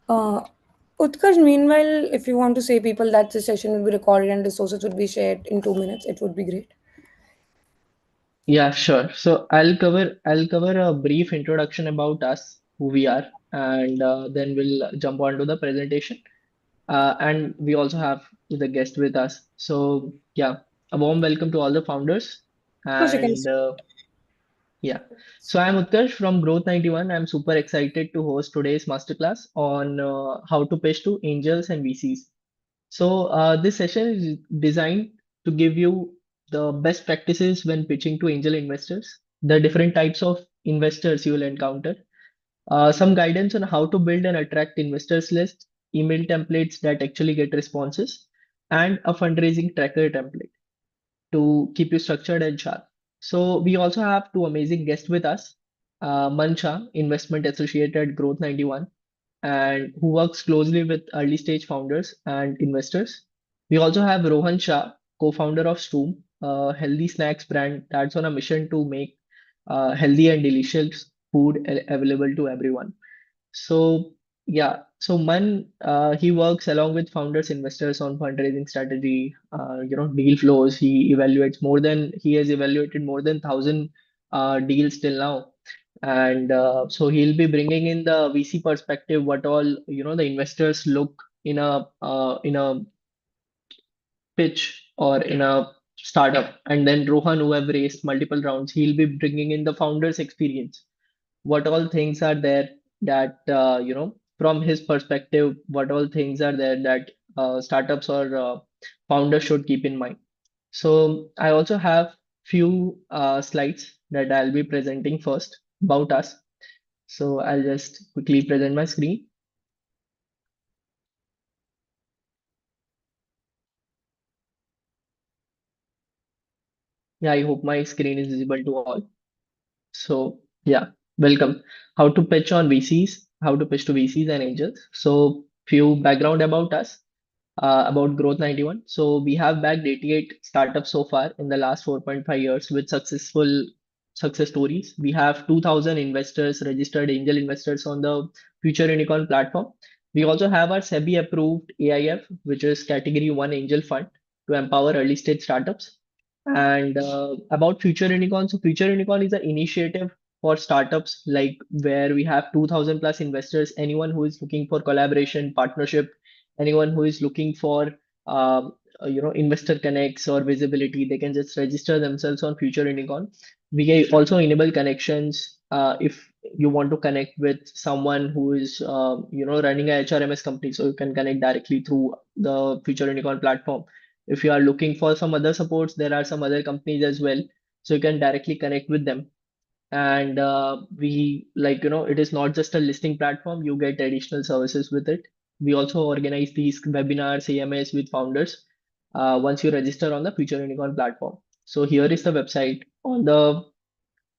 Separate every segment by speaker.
Speaker 1: Uh, Utkarsh, meanwhile, if you want to say people that the session will be recorded and resources would be shared in 2 minutes, it would be great.
Speaker 2: Yeah, sure. So I'll cover a brief introduction about us, who we are, and then we'll jump on to the presentation. And we also have the guest with us. So yeah, a warm welcome to all the founders.
Speaker 1: Of course, you can.
Speaker 2: And yeah, so I'm Utkarsh from Growth 91. I'm super excited to host today's masterclass on how to pitch to angels and VCs. So this session is designed to give you the best practices when pitching to angel investors, the different types of investors you will encounter, some guidance on how to build and attract investors list, email templates that actually get responses, and a fundraising tracker template to keep you structured and sharp. So we also have two amazing guests with us, Mansha, investment associate at Growth 91, and who works closely with early stage founders and investors. We also have Rohan Shah, co-founder of Stoom, a healthy snacks brand that's on a mission to make healthy and delicious food available to everyone. So yeah, so he works along with founders, investors on fundraising strategy, deal flows. He has evaluated more than 1,000 deals till now, and so he'll be bringing in the VC perspective, what all the investors look in a pitch or in a startup, and then Rohan, who have raised multiple rounds, he'll be bringing in the founders experience, what all things are there that from his perspective, what all things are there that startups or founders should keep in mind. So I also have few slides that I'll be presenting first about us. So I'll just quickly present my screen. Yeah, I hope my screen is visible to all. So yeah, welcome. How to pitch on VCs, how to pitch to VCs and angels. So few background about us, about Growth 91. So we have backed 88 startups so far in the last 4.5 years with successful success stories. We have 2,000 investors, registered angel investors on the Future Unicorn platform. We also have our SEBI approved AIF, which is Category 1 Angel Fund to empower early stage startups. And about Future Unicorn, so Future Unicorn is an initiative for startups like where we have 2,000 plus investors, anyone who is looking for collaboration, partnership, anyone who is looking for investor connects or visibility, they can just register themselves on Future Unicorn. We also enable connections if you want to connect with someone who is running a HRMS company, so you can connect directly through the Future Unicorn platform. If you are looking for some other supports, there are some other companies as well, so you can directly connect with them. And we like it is not just a listing platform, you get additional services with it. We also organize these webinars, AMAs with founders once you register on the Future Unicorn platform. So here is the website. On the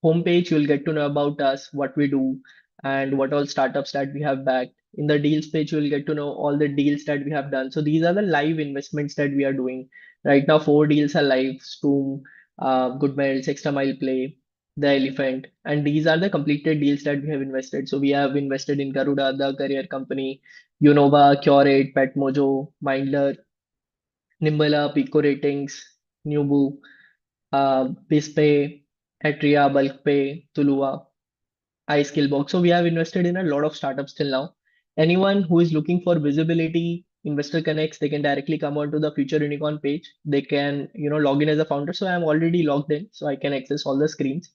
Speaker 2: homepage, you'll get to know about us, what we do, and what all startups that we have backed. In the deals page, you'll get to know all the deals that we have done. So these are the live investments that we are doing. Right now, 4 deals are live: Stoom, Good Miles, Extra Mile Play, The Elephant. And these are the completed deals that we have invested. So we have invested in Garuda, The Career Company, Unova, Curate, Pet Mojo, Mindler, Nimbala, Pico Ratings, Nubu, BizPay, Atria, BulkPay, Tulua, iSkillbox. So we have invested in a lot of startups till now. Anyone who is looking for visibility, investor connects, they can directly come onto the Future Unicorn page. They can, log in as a founder. So I'm already logged in, so I can access all the screens.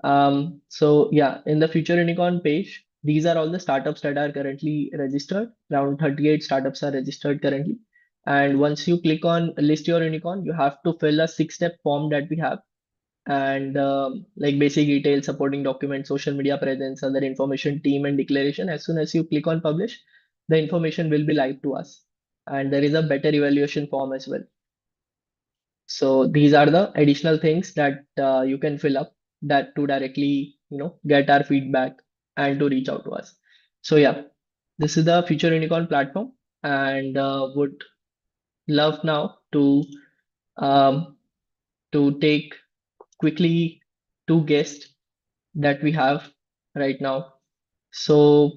Speaker 2: So yeah, in the Future Unicorn page, these are all the startups that are currently registered. Around 38 startups are registered currently. And once you click on list your unicorn, you have to fill a 6-step form that we have, and like basic details, supporting documents, social media presence, other information, team, and declaration. As soon as you click on publish, the information will be live to us, and there is a better evaluation form as well. So these are the additional things that you can fill up that to directly get our feedback and to reach out to us. So yeah, this is the Future Unicorn platform, and would love now um, to take quickly two guests that we have right now. So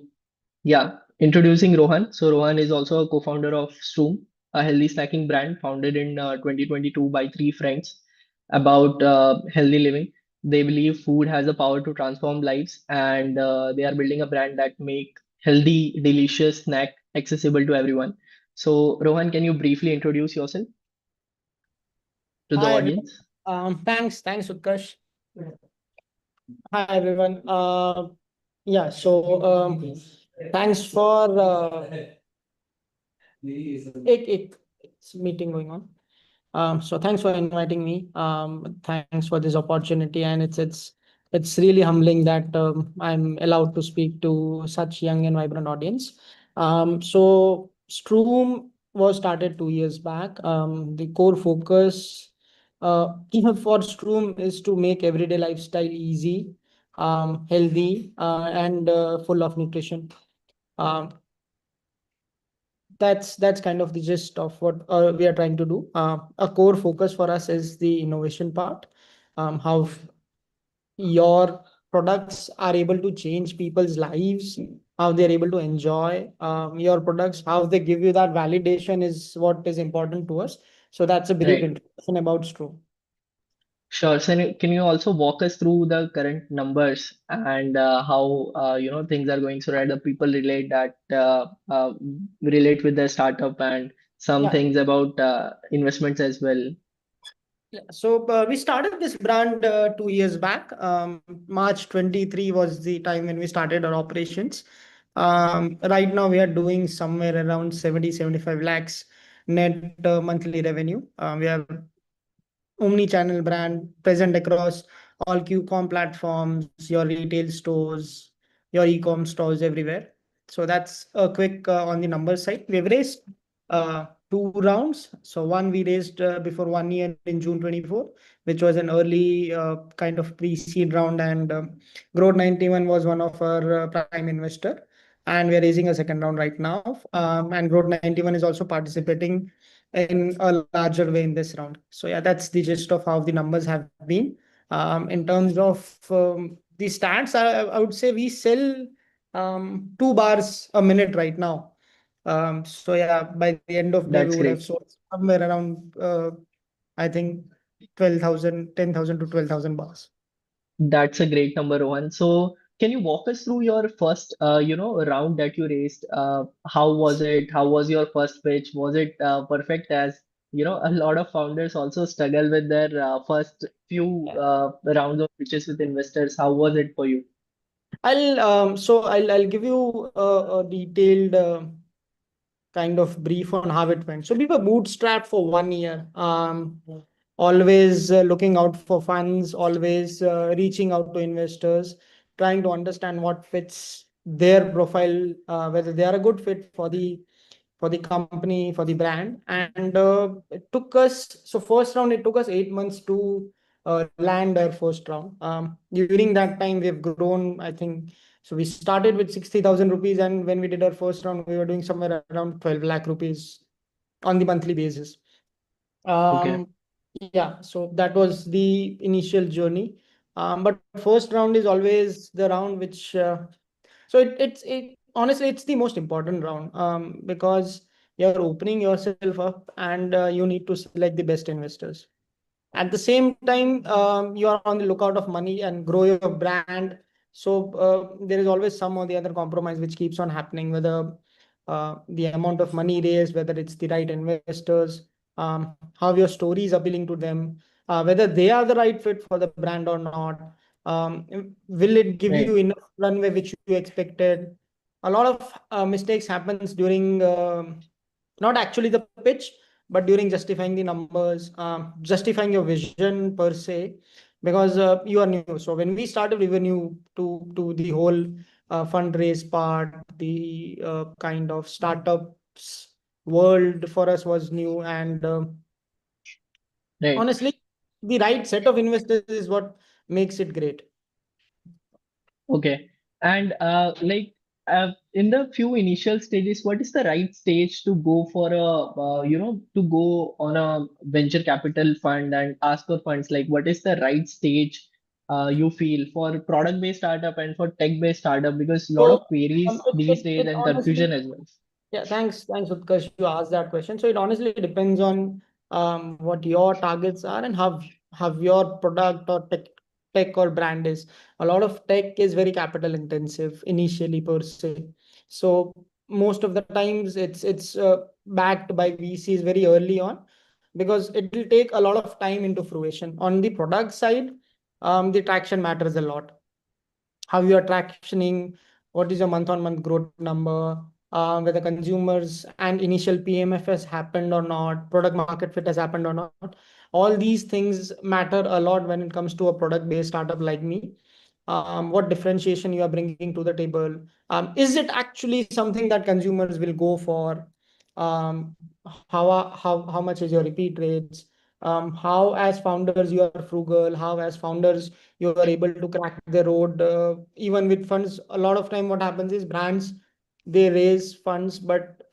Speaker 2: yeah, Introducing Rohan. So Rohan is also a co-founder of Stroom, a healthy snacking brand founded in 2022 by three friends about healthy living. They believe food has the power to transform lives, and they are building a brand that make healthy, delicious snack accessible to everyone. So Rohan, can you briefly introduce yourself to the
Speaker 3: Hi everyone.
Speaker 2: audience?
Speaker 3: Thanks, Utkarsh. Hi everyone. Yeah. Thanks for it's meeting going on. So thanks for inviting me. Thanks for this opportunity, and it's really humbling that I'm allowed to speak to such young and vibrant audience. So Stroom was started 2 years back. The core focus for Stroom is to make everyday lifestyle easy, healthy, and full of nutrition. Um, that's kind of the gist of what we are trying to do. A core focus for us is the innovation part. How your products are able to change people's lives, how they're able to enjoy your products, how they give you that validation is what is important to us. So that's a brief
Speaker 2: Right.
Speaker 3: introduction about Stro.
Speaker 2: Sure. So can you also walk us through the current numbers and how things are going so that the people relate that relate with the startup and some
Speaker 3: Yeah.
Speaker 2: things about investments as well.
Speaker 3: Yeah. So we started this brand 2 years back. March 23 was the time when we started our operations. Right now, we are doing somewhere around 70-75 lakhs net monthly revenue. We are omni-channel brand present across all Q-com platforms, your retail stores, your e-com stores everywhere. So that's a quick on the number side. We've raised two rounds. So one we raised before 1 year in June 24, which was an early kind of pre-seed round, and Growth 91 was one of our prime investor. And we're raising a second round right now. And Growth 91 is also participating in a larger way in this round. So yeah, that's the gist of how the numbers have been. In terms of the stats, I would say we sell 2 bars a minute right now. So yeah, by the end of May, we
Speaker 2: That's
Speaker 3: would have
Speaker 2: great.
Speaker 3: sold somewhere around, I think, 12,000, 10,000 to 12,000 bars.
Speaker 2: That's a great number, Rohan. So can you walk us through your first round that you raised? How was it? How was your first pitch? Was it perfect? As a lot of founders also struggle with their first few
Speaker 3: Yeah.
Speaker 2: rounds of pitches with investors. How was it for you?
Speaker 3: I'll give you a detailed kind of brief on how it went. So we were bootstrapped for 1 year. Always looking out for funds, always reaching out to investors, trying to understand what fits their profile, whether they are a good fit for the company, for the brand. And it took us, so first round, it took us 8 months to land our first round. During that time, we've grown, I think, so we started with 60,000 rupees. And when we did our first round, we were doing somewhere around 12 lakh rupees on the monthly basis.
Speaker 2: Okay.
Speaker 3: Um, yeah, so that was the initial journey. But first round is always the round which it honestly it's the most important round because you're opening yourself up, and you need to select the best investors. At the same time, you are on the lookout of money and grow your brand. So there is always some or the other compromise which keeps on happening, whether the amount of money raised, whether it's the right investors, how your story is appealing to them, whether they are the right fit for the brand or not. Will it give you
Speaker 2: Right.
Speaker 3: enough runway which you expected? A lot of mistakes happens during not actually the pitch, but during justifying the numbers, justifying your vision per se, because you are new. So when we started, we were new to the whole fundraise part. The kind of startups world for us was new, and
Speaker 2: Right.
Speaker 3: honestly, the right set of investors is what makes it great.
Speaker 2: Okay. And in the few initial stages, what is the right stage to go for to go on a venture capital fund and ask for funds? Like, what is the right stage you feel for product-based startup and for tech-based startup? Because a lot
Speaker 3: So
Speaker 2: of queries these days
Speaker 3: it
Speaker 2: and
Speaker 3: honestly,
Speaker 2: confusion as well.
Speaker 3: yeah, thanks, Utkarsh. You asked that question. So it honestly depends on what your targets are and how your product or tech or brand is. A lot of tech is very capital intensive initially per se. So most of the times it's backed by VCs very early on because it will take a lot of time into fruition. On the product side, the traction matters a lot. How you are tractioning, what is your month-on-month growth number, whether consumers and initial PMF has happened or not, product market fit has happened or not. All these things matter a lot when it comes to a product-based startup like me. What differentiation you are bringing to the table? Is it actually something that consumers will go for? How much is your repeat rates? How as founders you are frugal? How as founders you are able to crack the road even with funds? A lot of time what happens is brands, they raise funds but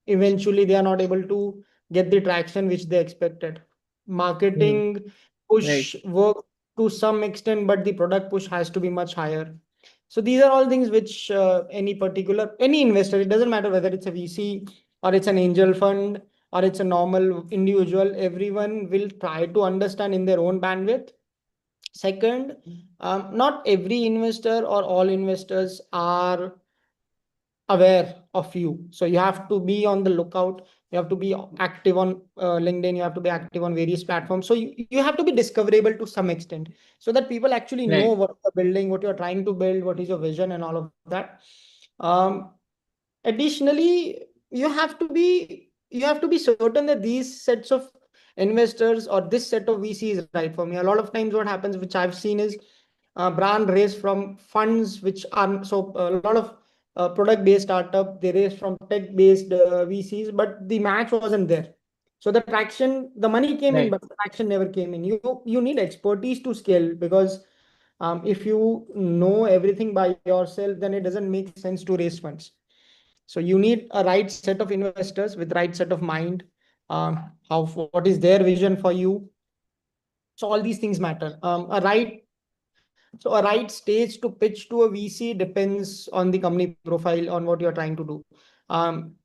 Speaker 3: eventually they are not able to get the traction which they expected.
Speaker 2: Hmm.
Speaker 3: Marketing
Speaker 2: Right,
Speaker 3: push work to some extent, but the product push has to be much higher. So these are all things which any investor, it doesn't matter whether it's a VC or it's an angel fund or it's a normal individual, everyone will try to understand in their own bandwidth. Second, not every investor or all investors are aware of you. So you have to be on the lookout. You have to be active on LinkedIn. You have to be active on various platforms. So you have to be discoverable to some extent so that people actually know
Speaker 2: right,
Speaker 3: what you're building, what you're trying to build, what is your vision, and all of that. Um, Additionally, you have to be certain that these sets of investors or this set of VC is right for me. A lot of times what happens, which I've seen, is brand raise from funds which are so a lot of product based startup, they raise from tech based VCs, but the match wasn't there. So the money came in
Speaker 2: right.
Speaker 3: but the traction never came in. You need expertise to scale because if you know everything by yourself, then it doesn't make sense to raise funds. So you need a right set of investors with right set of mind. How what is their vision for you? So all these things matter. A right stage to pitch to a VC depends on the company profile, on what you're trying to do. Um,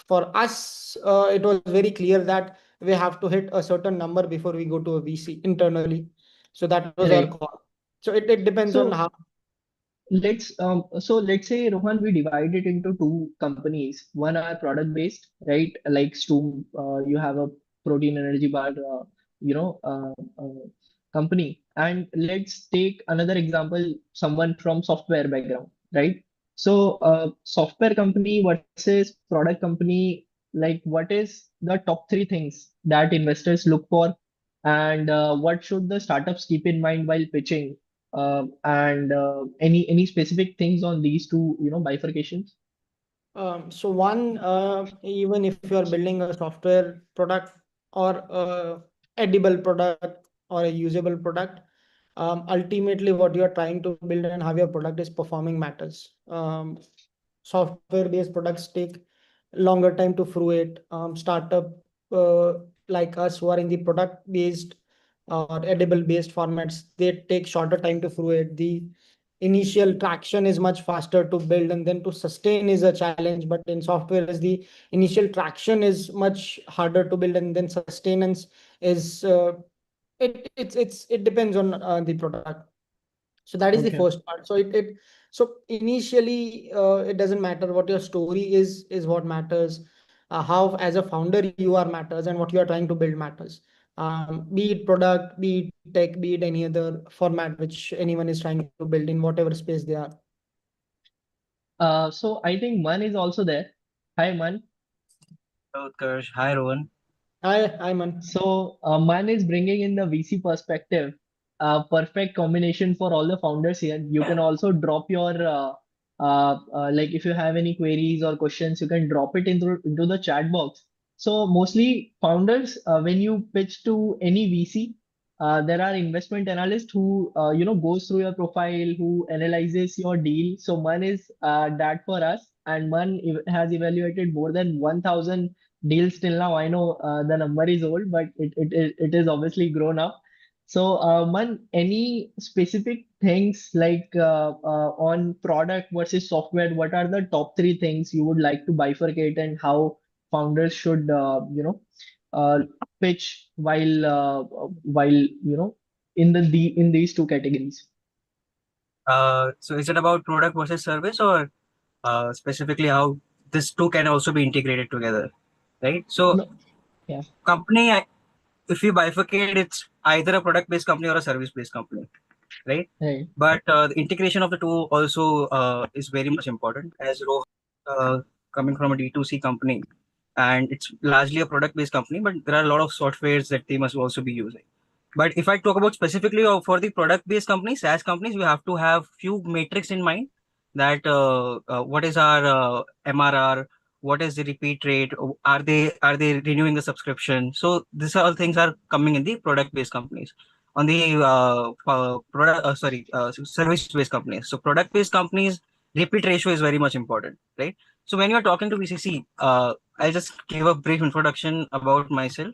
Speaker 3: for us, it was very clear that we have to hit a certain number before we go to a VC internally. So that was our
Speaker 2: Right.
Speaker 3: call. So it depends on
Speaker 2: So
Speaker 3: how.
Speaker 2: let's say, Rohan, we divide it into two companies. One are product based, right? Like Stoom, you have a protein energy bar, you know, company. And let's take another example, someone from software background, right? So, software company versus product company, like what is the top three things that investors look for, and what should the startups keep in mind while pitching? And any specific things on these two, bifurcations?
Speaker 3: So one, even if you are building a software product or a edible product or a usable product, ultimately what you are trying to build and how your product is performing matters. Software-based products take longer time to fruit. Startup uh, like us who are in the product-based or edible-based formats, they take shorter time to fruit. The initial traction is much faster to build and then to sustain is a challenge, but in software is the initial traction is much harder to build and then sustenance is it depends on the product. So that is the
Speaker 2: Okay.
Speaker 3: first part. So initially it doesn't matter what your story is what matters. How as a founder you are matters and what you are trying to build matters. Be it product, be it tech, be it any other format which anyone is trying to build in whatever space they are.
Speaker 2: So I think Man is also there. Hi, Man.
Speaker 4: Hello, Utkarsh. Hi, Rohan.
Speaker 3: Hi, man.
Speaker 2: So, Man is bringing in the VC perspective, perfect combination for all the founders here. You can also drop your, like if you have any queries or questions, you can drop it into the chat box. So, mostly founders, when you pitch to any VC, there are investment analysts who, goes through your profile, who analyzes your deal. So, Man is that for us, and Man has evaluated more than 1,000 deals till now. I know the number is old, but it is obviously grown up. So, Man, any specific things like on product versus software, what are the top three things you would like to bifurcate and how founders should, uh, pitch while in these two categories?
Speaker 4: So is it about product versus service, or specifically how these two can also be integrated together, right? So
Speaker 2: No, yeah,
Speaker 4: company, if you bifurcate, it's either a product-based company or a service-based company, right?
Speaker 2: right.
Speaker 4: But the integration of the two also is very much important. As Rohan, coming from a D2C company, and it's largely a product-based company, but there are a lot of softwares that they must also be using. But if I talk about specifically for the product-based companies, SaaS companies, we have to have few metrics in mind that what is our MRR, what is the repeat rate, are they renewing the subscription? So these all things are coming in the product-based companies. On the service-based companies. So product-based companies, repeat ratio is very much important, right? So when you're talking to VCC, I'll just give a brief introduction about myself.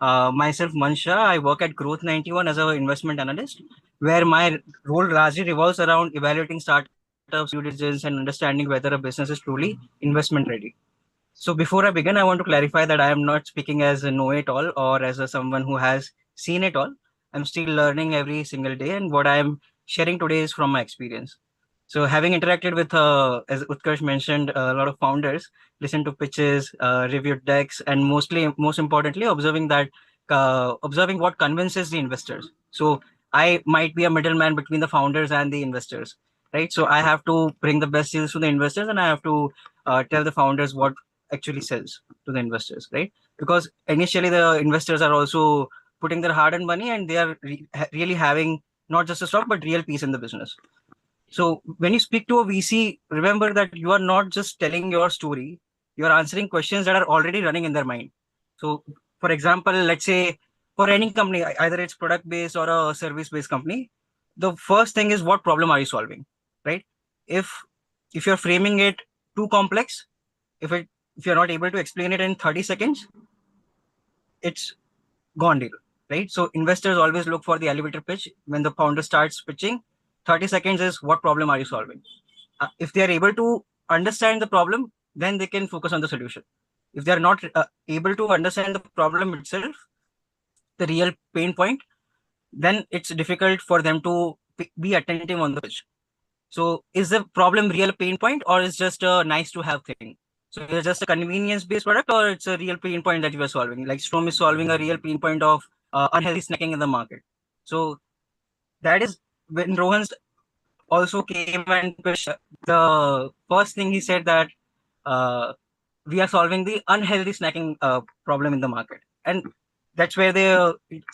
Speaker 4: Myself, Mansha, I work at Growth 91 as an investment analyst, where my role largely revolves around evaluating startups, due diligence, and understanding whether a business is truly investment ready. So before I begin, I want to clarify that I am not speaking as a know-it-all or as a someone who has seen it all. I'm still learning every single day, and what I am sharing today is from my experience. So having interacted with, as Utkarsh mentioned, a lot of founders, listen to pitches, reviewed decks, and most importantly, observing what convinces the investors. So I might be a middleman between the founders and the investors, right? So I have to bring the best deals to the investors, and I have to tell the founders what actually sells to the investors, right? Because initially the investors are also putting their hard-earned money, and they are really having not just a stock but real piece in the business. So when you speak to a VC, remember that you are not just telling your story, you are answering questions that are already running in their mind. So, for example, let's say for any company, either it's product based or a service based company, the first thing is what problem are you solving, right? If if you're framing it too complex, if you're not able to explain it in 30 seconds, it's gone deal, right? So investors always look for the elevator pitch. When the founder starts pitching, 30 seconds is what problem are you solving? If they are able to understand the problem, then they can focus on the solution. If they are not able to understand the problem itself, the real pain point, then it's difficult for them to be attentive on the pitch. So is the problem real pain point, or is just a nice to have thing? So is it just a convenience based product, or it's a real pain point that you are solving? Like Strom is solving a real pain point of unhealthy snacking in the market. So that is when Rohan also came and pitched. The first thing he said that uh, we are solving the unhealthy snacking problem in the market, and that's where it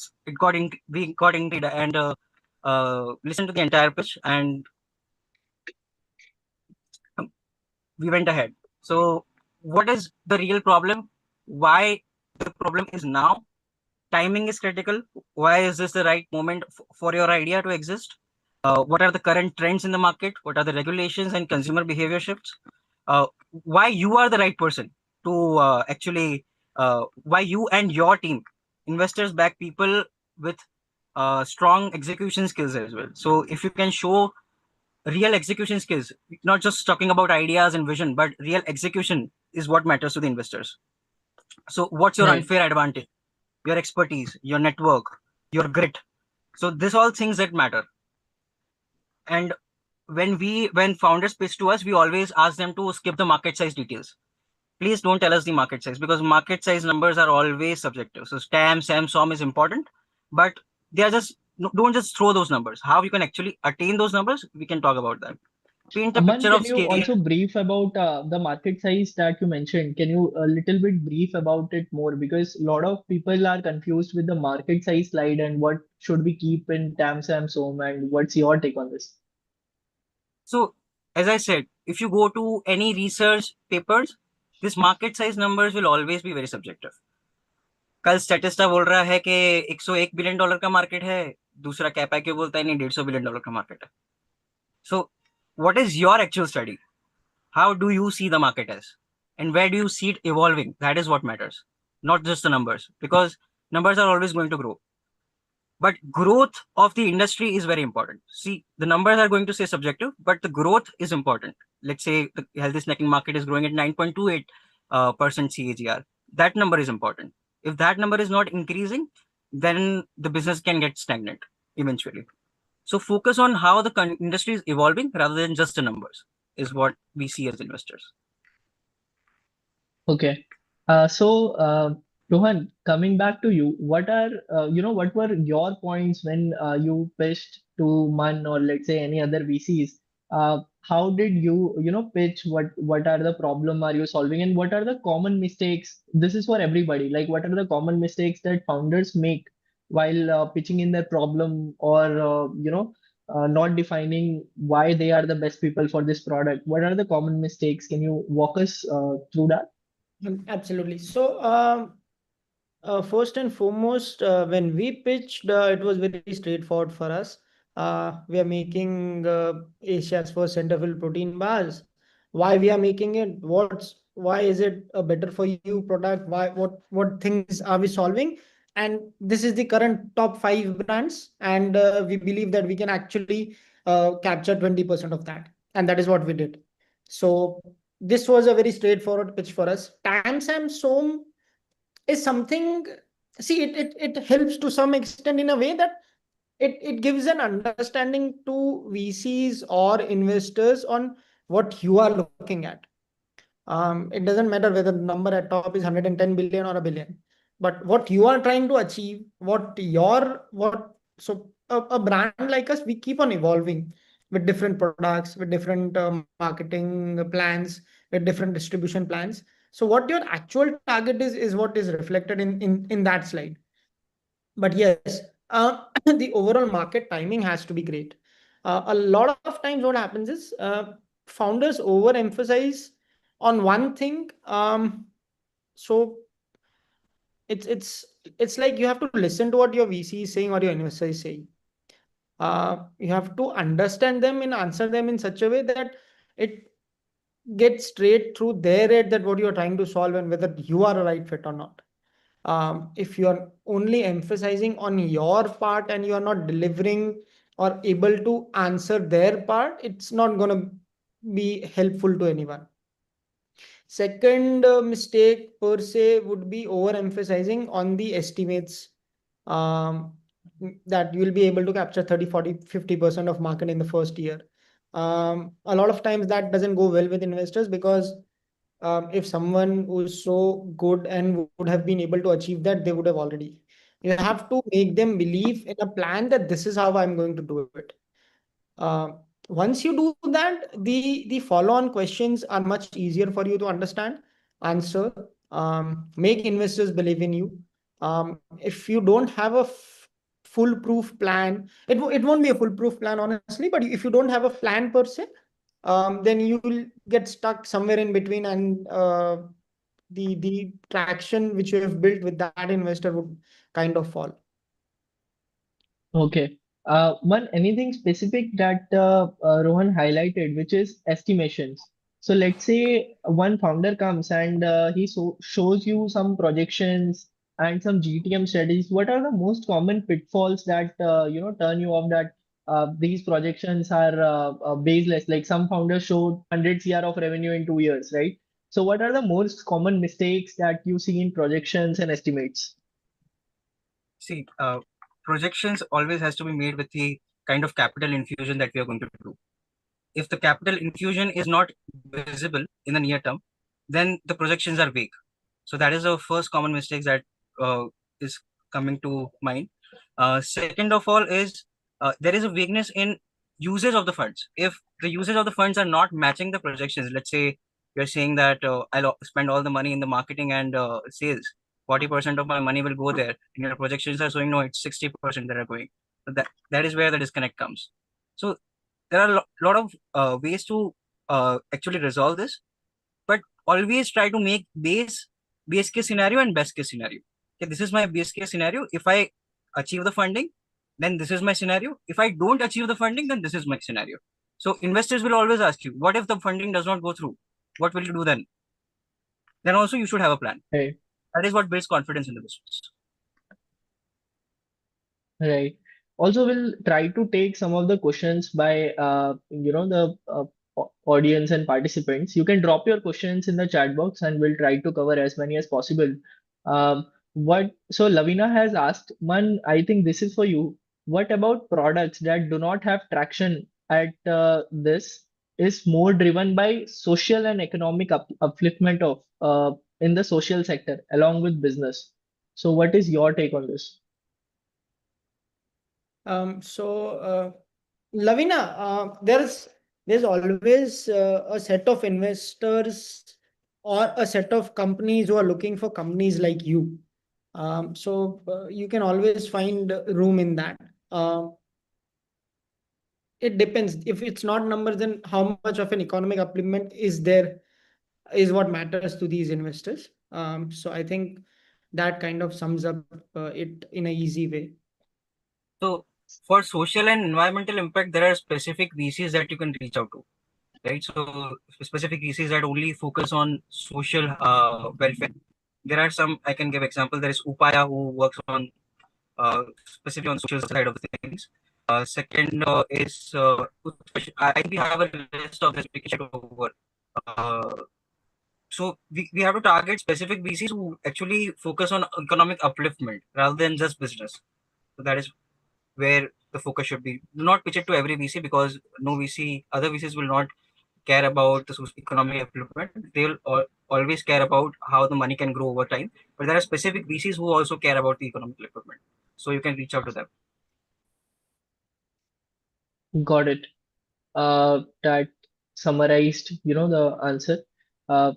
Speaker 4: got in. We got into and listened to the entire pitch, and we went ahead. So, what is the real problem? Why the problem is now? Timing is critical. Why is this the right moment for your idea to exist? What are the current trends in the market? What are the regulations and consumer behavior shifts? Why you are the right person to actually, why you and your team, investors back people with strong execution skills as well. So if you can show real execution skills, not just talking about ideas and vision, but real execution is what matters to the investors. So what's your
Speaker 2: Right.
Speaker 4: unfair advantage? Your expertise, your network, your grit. So these all things that matter. And when founders pitch to us, we always ask them to skip the market size details. Please don't tell us the market size, because market size numbers are always subjective. So STAM, SAM, SOM is important, but they are just don't just throw those numbers. How you can actually attain those numbers, we can talk about that. Paint a
Speaker 2: Aman,
Speaker 4: picture
Speaker 2: can
Speaker 4: of
Speaker 2: you
Speaker 4: scale.
Speaker 2: also brief about the market size that you mentioned? Can you a little bit brief about it more? Because a lot of people are confused with the market size slide and what should we keep in TAM, SAM, SOM, and what's your take on this?
Speaker 4: So as I said, if you go to any research papers, this market size numbers will always be very subjective. कल Statista बोल रहा है कि 101 billion dollar का market है, दूसरा kappa बोलता है नहीं 150 बिलियन डॉलर का मार्केट है. So what is your actual study? How do you see the market as, and where do you see it evolving? That is what matters, not just the numbers, because numbers are always going to grow. but growth of the industry is very important. See, the numbers are going to say subjective, but the growth is important. Let's say the healthy snacking market is growing at 9.28 percent CAGR. That number is important. If that number is not increasing, then the business can get stagnant eventually. So focus on how the industry is evolving rather than just the numbers is what we see as investors.
Speaker 2: Okay. So, Rohan, coming back to you, what were your points when you pitched to MAN or let's say any other VCs? How did you pitch? What are the problem are you solving, and what are the common mistakes? This is for everybody. Like, what are the common mistakes that founders make while pitching in their problem or not defining why they are the best people for this product? What are the common mistakes? Can you walk us through that?
Speaker 3: Absolutely. So, first and foremost, when we pitched, it was very straightforward for us. We are making Asia's first center-filled protein bars. Why we are making it? Why is it a better for you product? What things are we solving? And this is the current top five brands, and we believe that we can actually capture 20% of that, and that is what we did. So this was a very straightforward pitch for us. Tam Som is something, see, it helps to some extent in a way that it gives an understanding to VCs or investors on what you are looking at. It doesn't matter whether the number at top is 110 billion or a billion, but what you are trying to achieve, a brand like us, we keep on evolving with different products, with different marketing plans, with different distribution plans. So what your actual target is what is reflected in that slide. But yes, the overall market timing has to be great. A lot of times what happens is founders overemphasize on one thing. So it's like you have to listen to what your VC is saying or your investor is saying. You have to understand them and answer them in such a way that it gets straight through their head that what you're trying to solve and whether you are a right fit or not. If you are only emphasizing on your part and you are not delivering or able to answer their part, it's not going to be helpful to anyone. Second mistake per se would be overemphasizing on the estimates, um, that you will be able to capture 30, 40, 50% of market in the first year. A lot of times that doesn't go well with investors because if someone who's so good and would have been able to achieve that, they would have already. You have to make them believe in a plan that this is how I'm going to do it. Uh, Once you do that, the follow-on questions are much easier for you to understand, answer, make investors believe in you. If you don't have a foolproof plan, it won't be a foolproof plan, honestly, but if you don't have a plan per se, then you will get stuck somewhere in between, and the traction which you have built with that investor would kind of fall.
Speaker 2: Okay. One anything specific that Rohan highlighted, which is estimations. So let's say one founder comes and he shows you some projections and some GTM studies. What are the most common pitfalls that turn you off that these projections are baseless? Like some founders showed 100 CR of revenue in 2 years, right? So what are the most common mistakes that you see in projections and estimates?
Speaker 4: See, projections always has to be made with the kind of capital infusion that we are going to do. If the capital infusion is not visible in the near term, then the projections are vague. So that is the first common mistake that is coming to mind. Second of all is there is a vagueness in usage of the funds. If the usage of the funds are not matching the projections, let's say you're saying that I'll spend all the money in the marketing and sales, 40% of my money will go there, and your projections are showing no, it's 60% that are going. So that is where the disconnect comes. So there are a lot of ways to actually resolve this, but always try to make base case scenario and best case scenario. Okay, this is my base case scenario. If I achieve the funding, then this is my scenario. If I don't achieve the funding, then this is my scenario. So investors will always ask you, what if the funding does not go through? What will you do then? Then also you should have a plan.
Speaker 2: Hey.
Speaker 4: That is what builds confidence in the business.
Speaker 2: Right. Also, we'll try to take some of the questions by the audience and participants. You can drop your questions in the chat box, and we'll try to cover as many as possible. What so Lavina has asked, Man, I think this is for you. What about products that do not have traction at this is more driven by social and economic upliftment of in the social sector along with business. So, what is your take on this?
Speaker 3: So, Lavina, there's always a set of investors or a set of companies who are looking for companies like you. So you can always find room in that. Um, it depends. If it's not numbers, then how much of an economic upliftment is there is what matters to these investors. So I think that kind of sums up it in a easy way.
Speaker 4: So for social and environmental impact, there are specific VCs that you can reach out to, right? So specific VCs that only focus on social welfare. There are some I can give example. There is Upaya who works on specifically on social side of things. Second is I think we have a list of this we can check over. Uh, so we have to target specific VCs who actually focus on economic upliftment rather than just business. So that is where the focus should be. Do not pitch it to every VC because no VC, other VCs will not care about the economic upliftment. They'll always care about how the money can grow over time. But there are specific VCs who also care about the economic upliftment. So you can reach out to them.
Speaker 2: Got it. That summarized, the answer. Uh,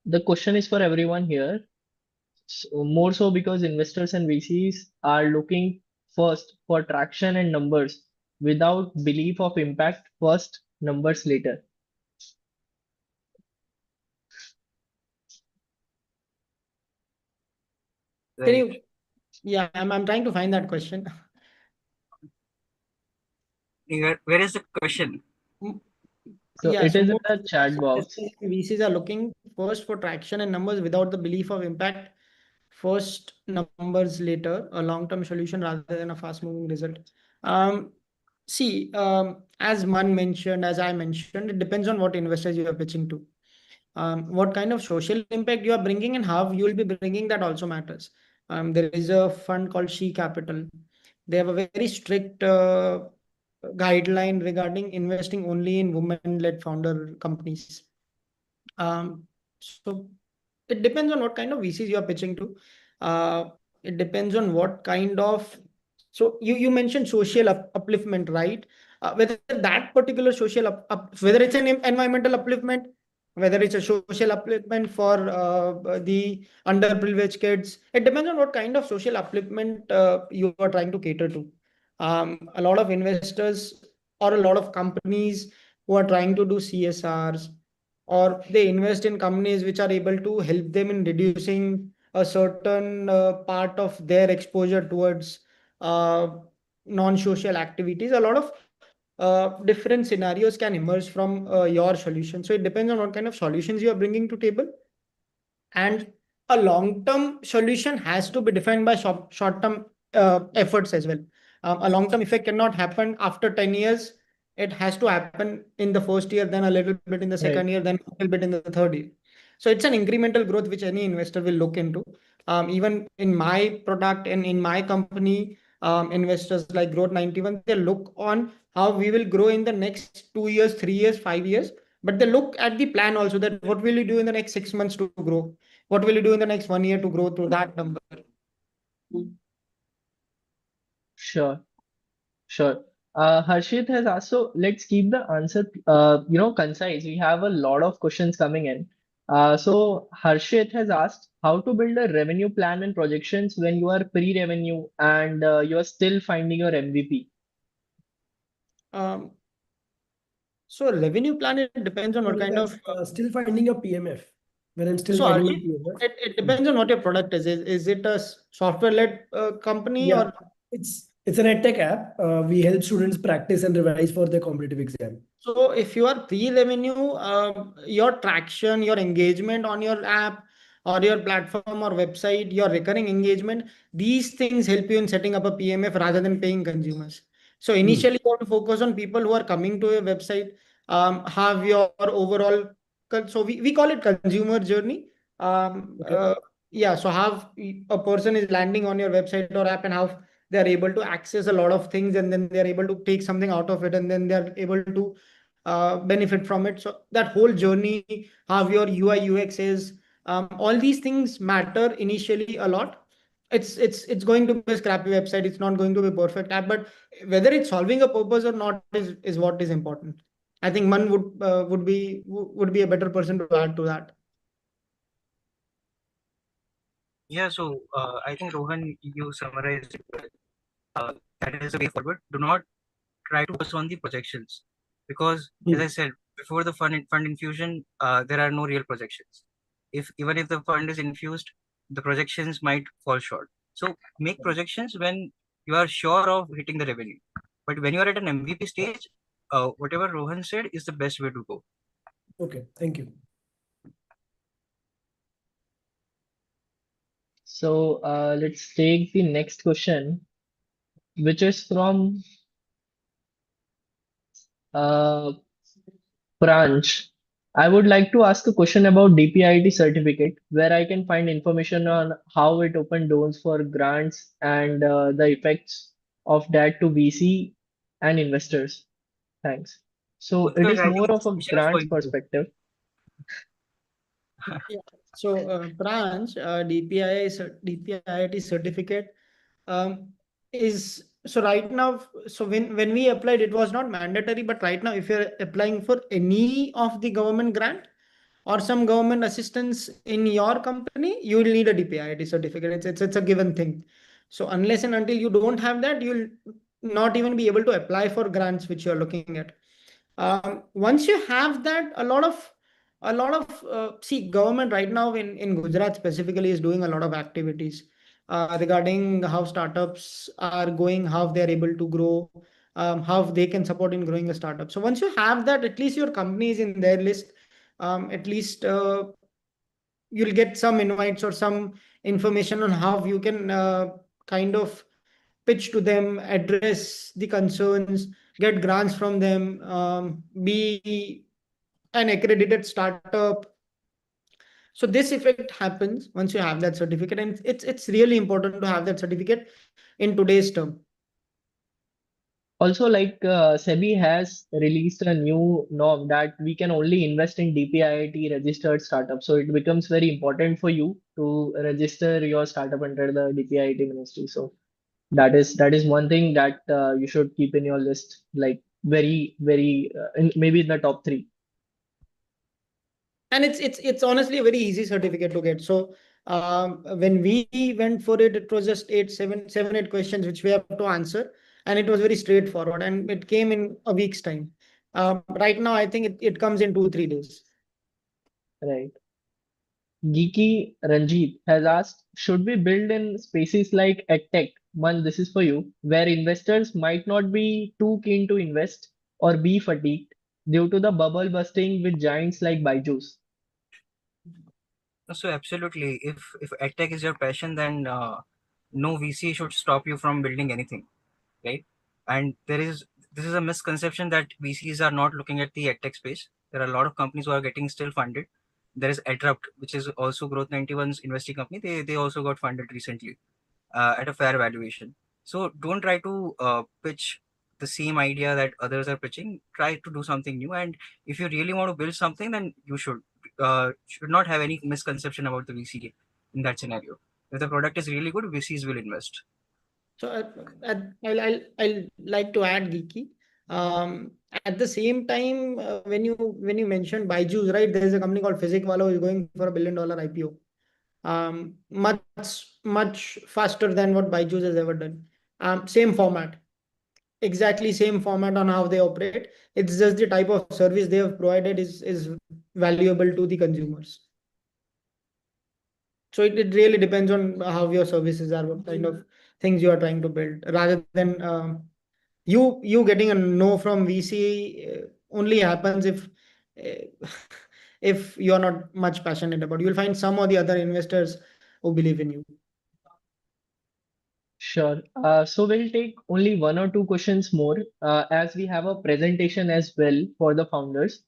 Speaker 2: the question is for everyone here, more so because investors and VCs are looking first for traction and numbers without belief of impact first, numbers later.
Speaker 3: Can
Speaker 4: Right.
Speaker 3: you? Yeah, I'm trying to find that question.
Speaker 4: Where is the question?
Speaker 2: So
Speaker 3: Yeah,
Speaker 2: it
Speaker 3: so
Speaker 2: is in
Speaker 3: most
Speaker 2: the chat box.
Speaker 3: VCs are looking first for traction and numbers without the belief of impact. First, numbers later, a long-term solution rather than a fast-moving result. Um, as Man mentioned, as I mentioned, it depends on what investors you are pitching to. What kind of social impact you are bringing and how you will be bringing that also matters. There is a fund called She Capital. They have a very strict guideline regarding investing only in women-led founder companies. So it depends on what kind of VCs you are pitching to. It depends on what kind of. So you mentioned social upliftment, right? Whether that particular social whether it's an environmental upliftment, whether it's a social upliftment for the underprivileged kids, it depends on what kind of social upliftment you are trying to cater to. A lot of investors or a lot of companies who are trying to do CSRs, or they invest in companies which are able to help them in reducing a certain part of their exposure towards uh, non-social activities. A lot of different scenarios can emerge from your solution. So it depends on what kind of solutions you are bringing to table. And a long-term solution has to be defined by short-term efforts as well. A long-term effect cannot happen after 10 years. It has to happen in the first year, then a little bit in the second
Speaker 2: Right.
Speaker 3: year, then a little bit in the third year. So it's an incremental growth which any investor will look into. Even in my product and in my company, investors like Growth 91, they look on how we will grow in the next 2 years, 3 years, 5 years. But they look at the plan also, that what will you do in the next 6 months to grow? What will you do in the next 1 year to grow to that number?
Speaker 2: Sure. Sure. Harshit has asked, so let's keep the answer, concise. We have a lot of questions coming in. So Harshit has asked how to build a revenue plan and projections when you are pre-revenue and you are still finding your MVP.
Speaker 3: Um, so revenue plan, it depends on what kind of.
Speaker 5: Still finding a PMF when I'm still
Speaker 3: So
Speaker 5: finding a
Speaker 3: Arjit,
Speaker 5: PMF.
Speaker 3: it depends on what your product is. Is it a software-led company,
Speaker 5: Yeah,
Speaker 3: or?
Speaker 5: it's an edtech app. We help students practice and revise for their competitive exam.
Speaker 3: So if you are pre-revenue, your traction, your engagement on your app, or your platform or website, your recurring engagement, these things help you in setting up a PMF rather than paying consumers. So initially, you have to focus on people who are coming to your website, have your overall, so we call it consumer journey.
Speaker 5: Okay.
Speaker 3: Yeah, so have a person is landing on your website or app, and how they are able to access a lot of things, and then they are able to take something out of it, and then they are able to benefit from it. So that whole journey, how your UI UX is, all these things matter initially a lot. It's going to be a scrappy website. It's not going to be a perfect app, but whether it's solving a purpose or not is what is important. I think Man would be a better person to add to that.
Speaker 4: Yeah, so I think Rohan, you summarized it well. That is the way forward. Do not try to focus on the projections, because, as I said before, the fund infusion, there are no real projections. If even if the fund is infused, the projections might fall short. So make projections when you are sure of hitting the revenue. But when you are at an MVP stage, whatever Rohan said is the best way to go.
Speaker 5: Okay, thank you.
Speaker 2: So let's take the next question, which is from uh, Pranch. I would like to ask a question about DPIT certificate, where I can find information on how it opened doors for grants and the effects of that to VC and investors. Thanks. So it
Speaker 4: Utkarsh,
Speaker 2: is
Speaker 4: I
Speaker 2: more
Speaker 4: think
Speaker 2: of
Speaker 4: this
Speaker 2: a
Speaker 4: question is for
Speaker 2: grants
Speaker 4: you.
Speaker 2: perspective.
Speaker 3: Yeah. So, Pranch, DPIIT certificate um, is so right now. So when we applied, it was not mandatory, but right now, if you're applying for any of the government grant or some government assistance in your company, you will need a DPIIT certificate. It's a given thing. So unless and until you don't have that, you'll not even be able to apply for grants which you're looking at. Once you have that, a lot of see, government right now in Gujarat specifically is doing a lot of activities regarding how startups are going, how they're able to grow, how they can support in growing a startup. So once you have that, at least your company is in their list. At least you'll get some invites or some information on how you can kind of pitch to them, address the concerns, get grants from them, be an accredited startup. So this effect happens once you have that certificate, and it's really important to have that certificate in today's term.
Speaker 2: Also, like SEBI has released a new norm that we can only invest in DPIIT registered startups. So it becomes very important for you to register your startup under the DPIIT ministry. So that is one thing that you should keep in your list, like maybe in the top three.
Speaker 3: And it's honestly a very easy certificate to get. So when we went for it, it was just 8 questions which we have to answer, and it was very straightforward, and it came in a week's time. Right now I think it comes in 2 3 days.
Speaker 2: Right. Geeky Ranjit has asked, should we build in spaces like EdTech? One, this is for you, where investors might not be too keen to invest or be fatigued due to the bubble busting with giants like Byju's.
Speaker 4: So absolutely, if edtech is your passion, then no VC should stop you from building anything, right? And this is a misconception that VCs are not looking at the edtech space. There are a lot of companies who are getting still funded. There is Adrupt, which is also Growth 91's investing company. They also got funded recently at a fair valuation. So don't try to pitch the same idea that others are pitching. Try to do something new. And if you really want to build something, then you should not have any misconception about the VC in that scenario. If the product is really good, VCs will invest.
Speaker 3: So I'll like to add, Geeky. At the same time, when you mentioned Byju's, right? There is a company called Physic who is going for $1 billion IPO. Much faster than what Byju's has ever done. Same format, exactly same format on how they operate. It's just the type of service they have provided is valuable to the consumers. So it really depends on how your services are, what kind of things you are trying to build, rather than you getting a no from VC only happens if if you're not much passionate about it. You'll find some or the other investors who believe in you.
Speaker 2: Sure. So we'll take only one or two questions more, as we have a presentation as well for the founders.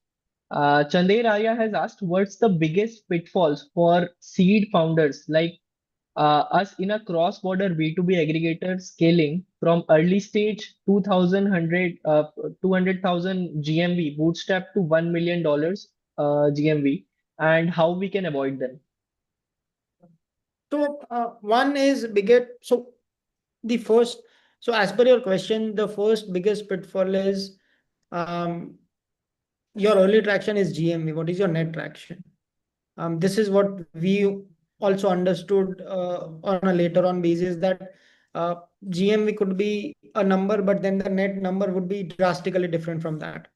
Speaker 2: Chandel Arya has asked, what's the biggest pitfalls for seed founders like us in a cross-border B2B aggregator scaling from early stage 200,000 GMV bootstrap to $1 million GMV, and how we can avoid them?
Speaker 3: So one is bigger. So the first, so as per your question, the first biggest pitfall is um, your early traction is GMV. What is your net traction? This is what we also understood on a later on basis, that GMV could be a number, but then the net number would be drastically different from that.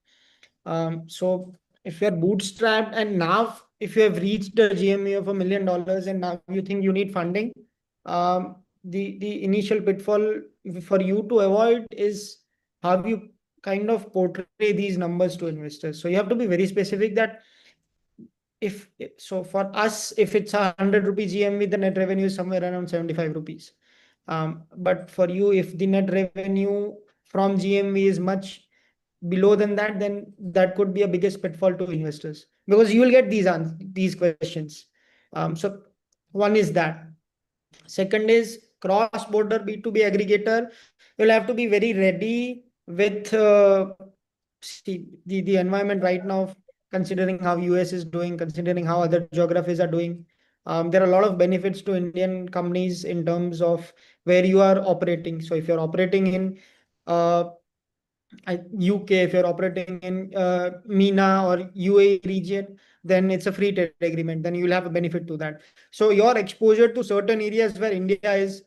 Speaker 3: So if you're bootstrapped and now if you have reached the GMV of $1 million and now you think you need funding, the initial pitfall for you to avoid is how you kind of portray these numbers to investors. So you have to be very specific that if so for us, if it's 100 rupee GMV, the net revenue is somewhere around 75 rupees. But for you, if the net revenue from GMV is much below than that, then that could be a biggest pitfall to investors, because you will get these questions. So one is that. Second is cross-border B2B aggregator. You'll have to be very ready with see the environment right now, considering how US is doing, considering how other geographies are doing. There are a lot of benefits to Indian companies in terms of where you are operating. So if you're operating in uh, UK, if you're operating in MENA or UAE region, then it's a free trade agreement. Then you'll have a benefit to that. So your exposure to certain areas where India is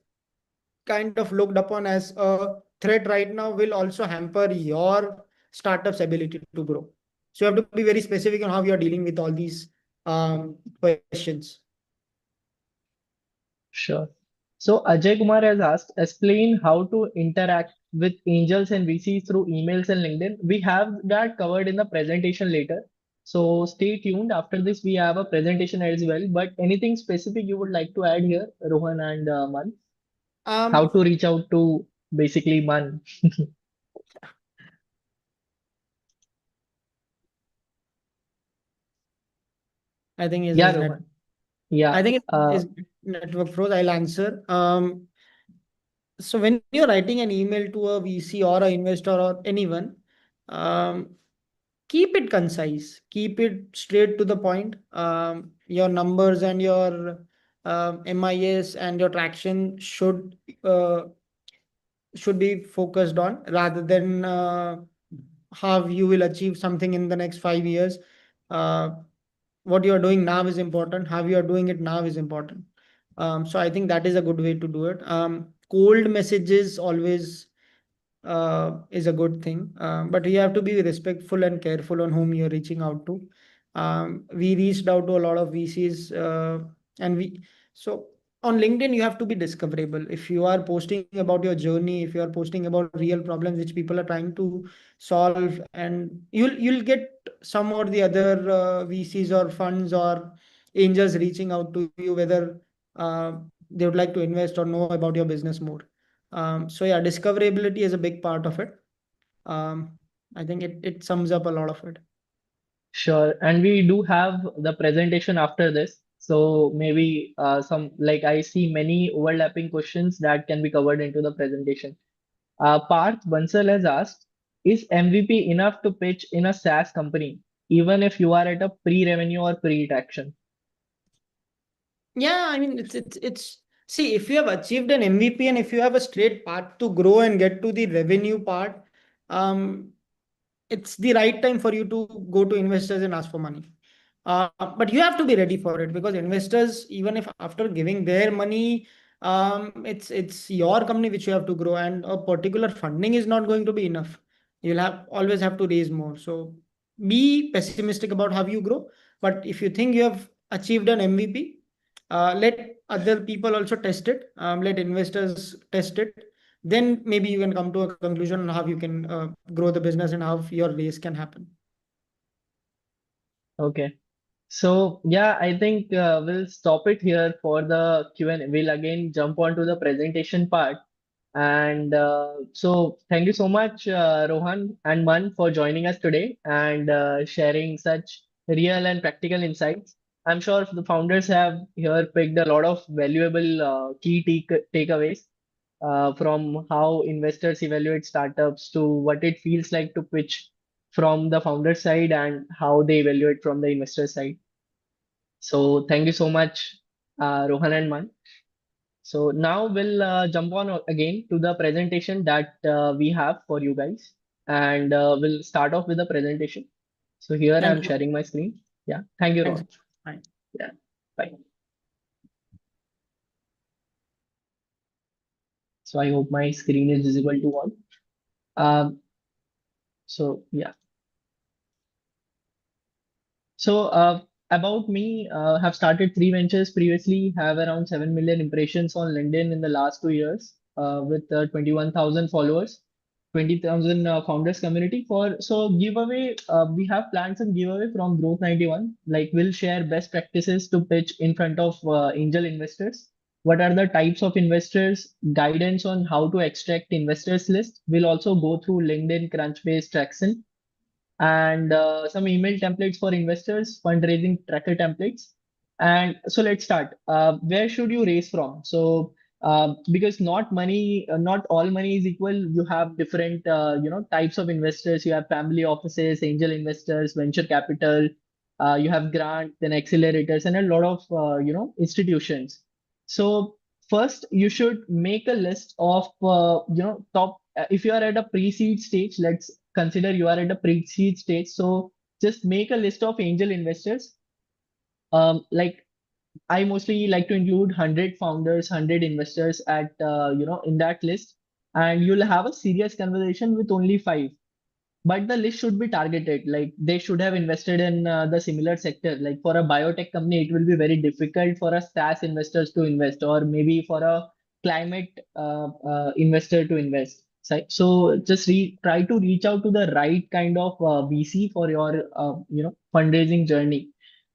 Speaker 3: kind of looked upon as a threat right now will also hamper your startup's ability to grow. So you have to be very specific on how you are dealing with all these questions.
Speaker 2: Sure. So Ajay Kumar has asked, explain how to interact with angels and VCs through emails and LinkedIn. We have that covered in the presentation later. So stay tuned. After this, we have a presentation as well. But anything specific you would like to add here, Rohan and Man? How
Speaker 3: Um,
Speaker 2: to reach out to basically Man?
Speaker 3: I think is
Speaker 2: Yeah,
Speaker 3: his net.
Speaker 2: Rohan. Yeah.
Speaker 3: I think his network froze. I'll answer. So when you're writing an email to a VC or an investor or anyone, um, keep it concise, keep it straight to the point. Your numbers and your MIS and your traction uh, should be focused on, rather than how you will achieve something in the next 5 years. Uh, what you are doing now is important. How you are doing it now is important. So I think that is a good way to do it. Cold messages always is a good thing. But you have to be respectful and careful on whom you're reaching out to. We reached out to a lot of VCs, and we so on LinkedIn you have to be discoverable. If you are posting about your journey, if you are posting about real problems which people are trying to solve, and you'll get some or the other VCs or funds or angels reaching out to you, whether uh, they would like to invest or know about your business more. So yeah, discoverability is a big part of it. Um, I think it sums up a lot of it.
Speaker 2: Sure, and we do have the presentation after this. So maybe some like I see many overlapping questions that can be covered into the presentation. Parth Bansal has asked, is MVP enough to pitch in a SaaS company, even if you are at a pre-revenue or pre-traction?
Speaker 3: Yeah, I mean it's see, if you have achieved an MVP and if you have a straight path to grow and get to the revenue part, um, it's the right time for you to go to investors and ask for money. But you have to be ready for it, because investors, even if after giving their money, it's your company which you have to grow, and a particular funding is not going to be enough. You'll have always have to raise more. So be pessimistic about how you grow. But if you think you have achieved an MVP, let other people also test it. Let investors test it. Then maybe you can come to a conclusion on how you can grow the business and how your raise can happen.
Speaker 2: Okay. So yeah, I think we'll stop it here for the Q&A. We'll again jump on to the presentation part. And so thank you so much, Rohan and Man, for joining us today and sharing such real and practical insights. I'm sure the founders have here picked a lot of valuable key takeaways from how investors evaluate startups to what it feels like to pitch from the founder side and how they evaluate from the investor side. So thank you so much, Rohan and Man. So now we'll jump on again to the presentation that we have for you guys, and we'll start off with the presentation. So here
Speaker 3: Thank
Speaker 2: I'm
Speaker 3: you.
Speaker 2: sharing my screen. Yeah, thank you,
Speaker 3: Thanks.
Speaker 2: Rohan.
Speaker 3: Bye.
Speaker 2: Yeah, bye. So I hope my screen is visible to all. So yeah. So about me, have started three ventures previously, have around 7 million impressions on LinkedIn in the last 2 years, with 21,000 followers, 20,000 founders community for, so giveaway, we have plans and giveaway from Growth 91, like we'll share best practices to pitch in front of angel investors. What are the types of investors, guidance on how to extract investors list. We'll also go through LinkedIn, Crunchbase, Traction, and some email templates for investors, fundraising tracker templates. And so let's start. Where should you raise from? So because not all money is equal. You have different types of investors. You have family offices, angel investors, venture capital. You have grant, then accelerators, and a lot of institutions. So first, you should make a list of top. If you are at a pre-seed stage, let's consider you are at a pre-seed stage. So just make a list of angel investors. Like I mostly like to include 100 founders, 100 investors at in that list, and you'll have a serious conversation with only five. But the list should be targeted. Like they should have invested in the similar sector. Like for a biotech company, it will be very difficult for a SaaS investors to invest, or maybe for a climate investor to invest. So just try to reach out to the right kind of VC for your fundraising journey.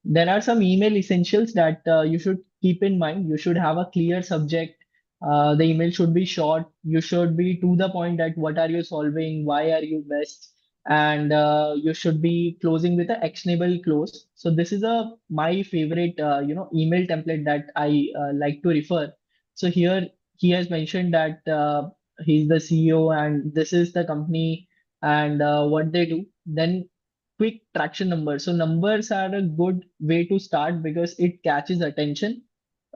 Speaker 2: There are some email essentials that you should keep in mind. You should have a clear subject. The email should be short. You should be to the point that what are you solving, why are you best, and you should be closing with an actionable close. So this is a my favorite email template that I like to refer. So here he has mentioned that he's the CEO and this is the company and what they do. Then quick traction numbers. So numbers are a good way to start because it catches attention.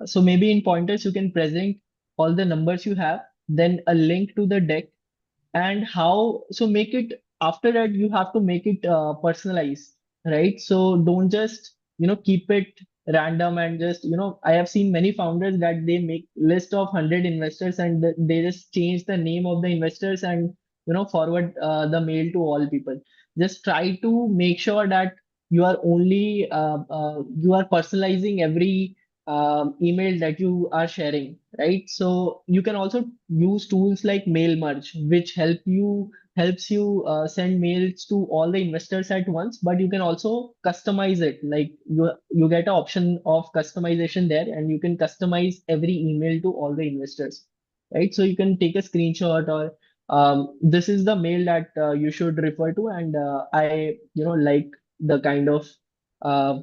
Speaker 2: So maybe in pointers you can present all the numbers you have, then a link to the deck, and how so make it after that you have to make it personalized, right? So don't just keep it random and just I have seen many founders that they make list of 100 investors and they just change the name of the investors and forward the mail to all people. Just try to make sure that you are personalizing every email that you are sharing, right? So you can also use tools like mail merge, which helps you send mails to all the investors at once, but you can also customize it. Like you get an option of customization there, and you can customize every email to all the investors, right? So you can take a screenshot or this is the mail that you should refer to, and I like the kind of uh,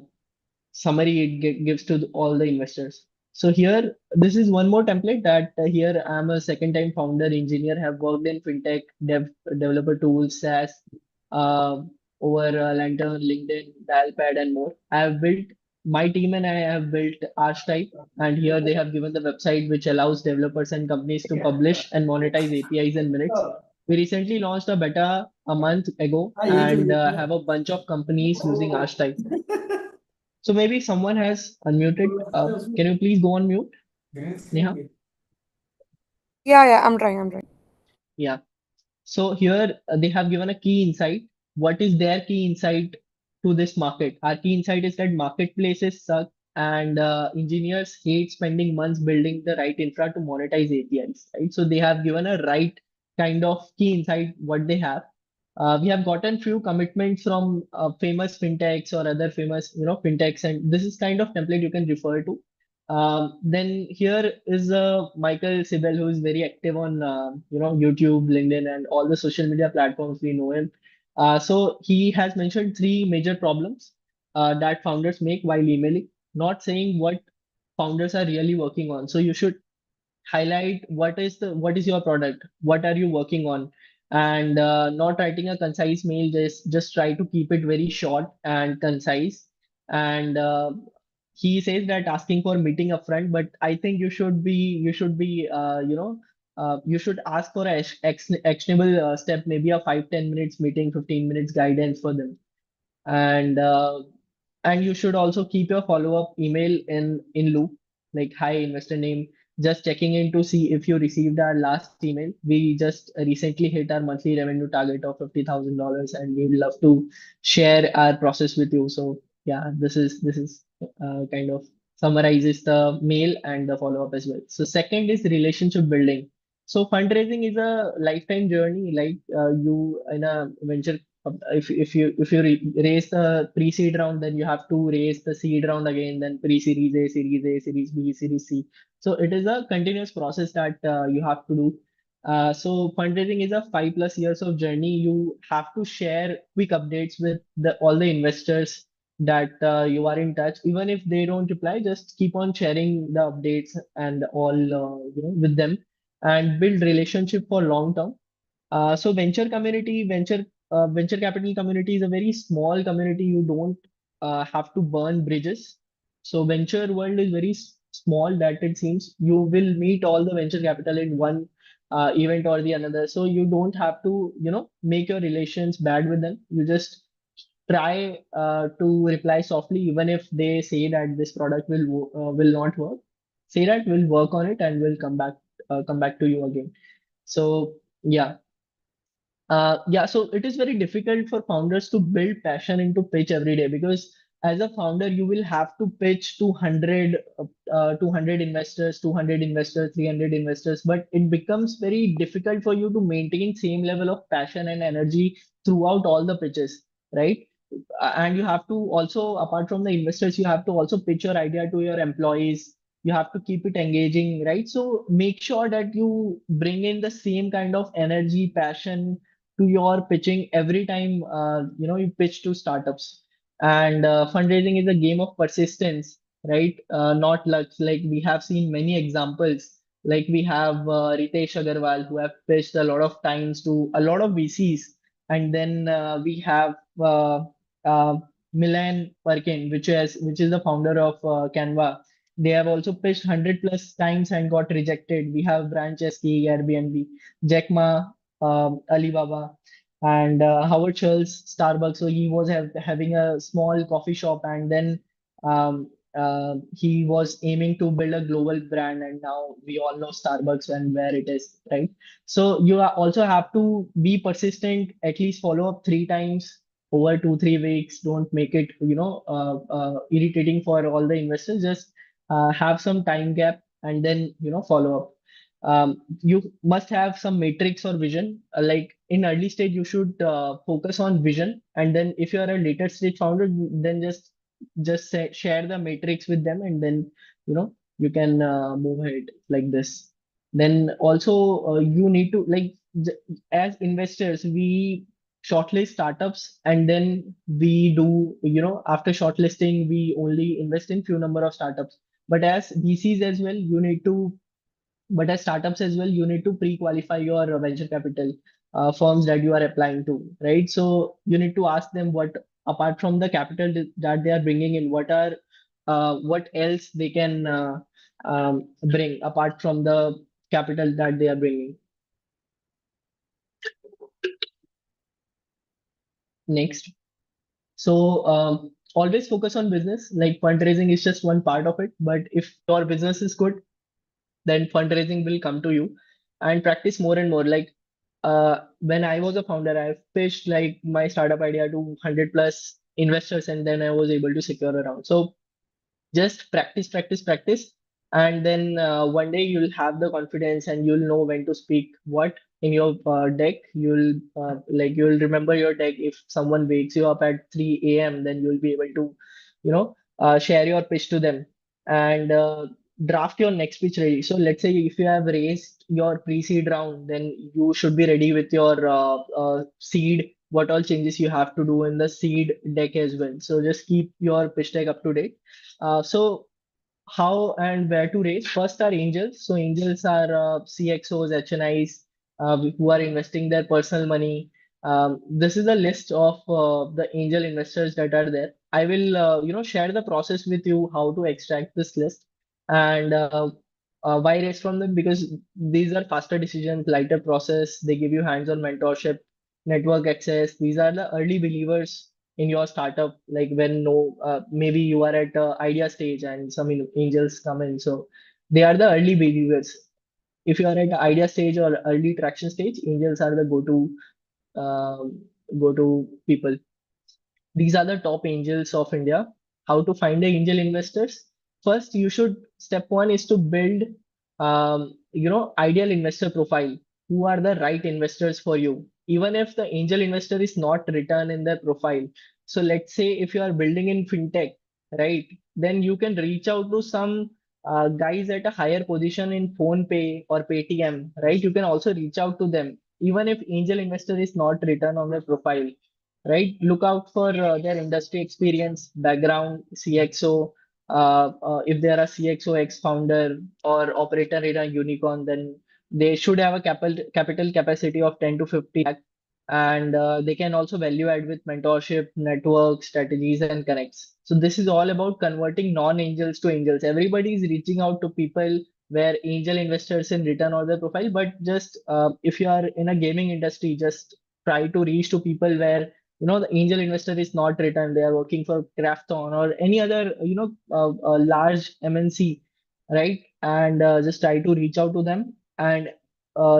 Speaker 2: summary it gives to all the investors. So here, this is one more template that here I'm a second time founder engineer, have worked in fintech, developer tools, SaaS, uh, over Lantern, LinkedIn, Dialpad, and more. I have built my team and I have built Archetype, and here they have given the website which allows developers and companies to publish and monetize APIs in minutes. We recently launched a beta a month ago and have a bunch of companies using Archetype. So maybe someone has unmuted. Can you please go on mute, Neha?
Speaker 1: Yeah, I'm trying.
Speaker 2: Yeah. So here they have given a key insight. What is their key insight to this market? Our key insight is that marketplaces suck and engineers hate spending months building the right infra to monetize APIs, right? So they have given a right kind of key insight what they have. We have gotten few commitments from famous fintechs or other famous, fintechs, and this is kind of template you can refer to. Then here is Michael Sibel, who is very active on, YouTube, LinkedIn, and all the social media platforms. We know him. So he has mentioned three major problems that founders make while emailing, not saying what founders are really working on. So you should highlight what is your product, what are you working on, and not writing a concise mail. Just try to keep it very short and concise. And he says that asking for meeting upfront, but I think you should be you should ask for a actionable step, maybe a 5-10 minutes meeting, 15 minutes guidance for them. And you should also keep your follow-up email in loop, like, hi, investor name, just checking in to see if you received our last email. We just recently hit our monthly revenue target of $50,000, and we'd love to share our process with you. So yeah, this is kind of summarizes the mail and the follow-up as well. So second is relationship building. So fundraising is a lifetime journey. Like, you in a venture, if you raise the pre-seed round, then you have to raise the seed round again, then pre-series A, series A, series B, series C. So it is a continuous process that you have to do. So fundraising is a 5+ years of journey. You have to share quick updates with all the investors that you are in touch. Even if they don't reply, just keep on sharing the updates and all, with them, and build relationship for long term. So venture capital community is a very small community. You don't have to burn bridges. So venture world is very small that it seems. You will meet all the venture capital in one event or the another. So you don't have to, make your relations bad with them. You just try to reply softly, even if they say that this product will not work. Say that we'll work on it and we'll come back to you again. So yeah. Yeah, so it is very difficult for founders to build passion into pitch every day, because as a founder, you will have to pitch to 100, 200 investors, 200 investors, 300 investors, but it becomes very difficult for you to maintain same level of passion and energy throughout all the pitches, right? And you have to also, apart from the investors, you have to also pitch your idea to your employees. You have to keep it engaging, right? So make sure that you bring in the same kind of energy, passion to your pitching every time you pitch to startups. And fundraising is a game of persistence, right? Not luck. Like, we have seen many examples. Like, we have Ritesh Agarwal, who have pitched a lot of times to a lot of VCs. And then we have uh, Milan Perkin, which is the founder of Canva. They have also pitched 100+ times and got rejected. We have Brancheski, Airbnb, Jack Ma, Alibaba, and Howard Schultz, Starbucks. So he was having a small coffee shop, and then he was aiming to build a global brand, and now we all know Starbucks and where it is, right? So you also have to be persistent, at least follow up 3 times over 2-3 weeks. Don't make it, irritating for all the investors. Just have some time gap and then, follow up. You must have some matrix or vision. Like, in early stage, you should focus on vision, and then if you are a later stage founder, then just share the matrix with them, and then you can move ahead like this. Then also, you need to, like, as investors, we shortlist startups, and then we do, after shortlisting, we only invest in few number of startups. But as VCs as well, you need to but as startups as well, you need to pre-qualify your venture capital firms that you are applying to, right? So you need to ask them, what, apart from the capital that they are bringing in, what else they can bring apart from the capital that they are bringing. Next. So always focus on business. Like, fundraising is just one part of it, but if your business is good, then fundraising will come to you. And practice more and more. Like, when I was a founder, I pitched like my startup idea to 100+ investors, and then I was able to secure a round. So just practice, practice, practice. and then one day you'll have the confidence and you'll know when to speak what in your deck. You'll remember your deck. If someone wakes you up at 3 a.m., then you'll be able to, share your pitch to them and draft your next pitch ready. So let's say if you have raised your pre-seed round, then you should be ready with your seed, what all changes you have to do in the seed deck as well. So just keep your pitch deck up to date. So how and where to raise? First are angels. So angels are CXOs, HNIs who are investing their personal money. This is a list of the angel investors that are there. I will, share the process with you how to extract this list and why raise from them, because these are faster decisions, lighter process. They give you hands-on mentorship, network access. These are the early believers in your startup, like when no maybe you are at idea stage and some angels come in, so they are the early believers. If you are at the idea stage or early traction stage, angels are the go to people. These are the top angels of India. How to find the angel investors? First, you should step one is to build, ideal investor profile. Who are the right investors for you? Even if the angel investor is not written in their profile. So let's say if you are building in fintech, right? Then you can reach out to some guys at a higher position in PhonePe or Paytm, right? You can also reach out to them, even if angel investor is not written on their profile, right? Look out for their industry experience, background, CXO. If they are a CXO ex-founder or operator in a unicorn, then they should have a capital capacity of 10 to 50 lakh. And they can also value add with mentorship, network, strategies, and connects. So this is all about converting non-angels to angels. Everybody is reaching out to people where angel investors in return or their profile, but just if you are in a gaming industry, just try to reach to people where the angel investor is not written. They are working for Krafton or any other large MNC, right? And just try to reach out to them and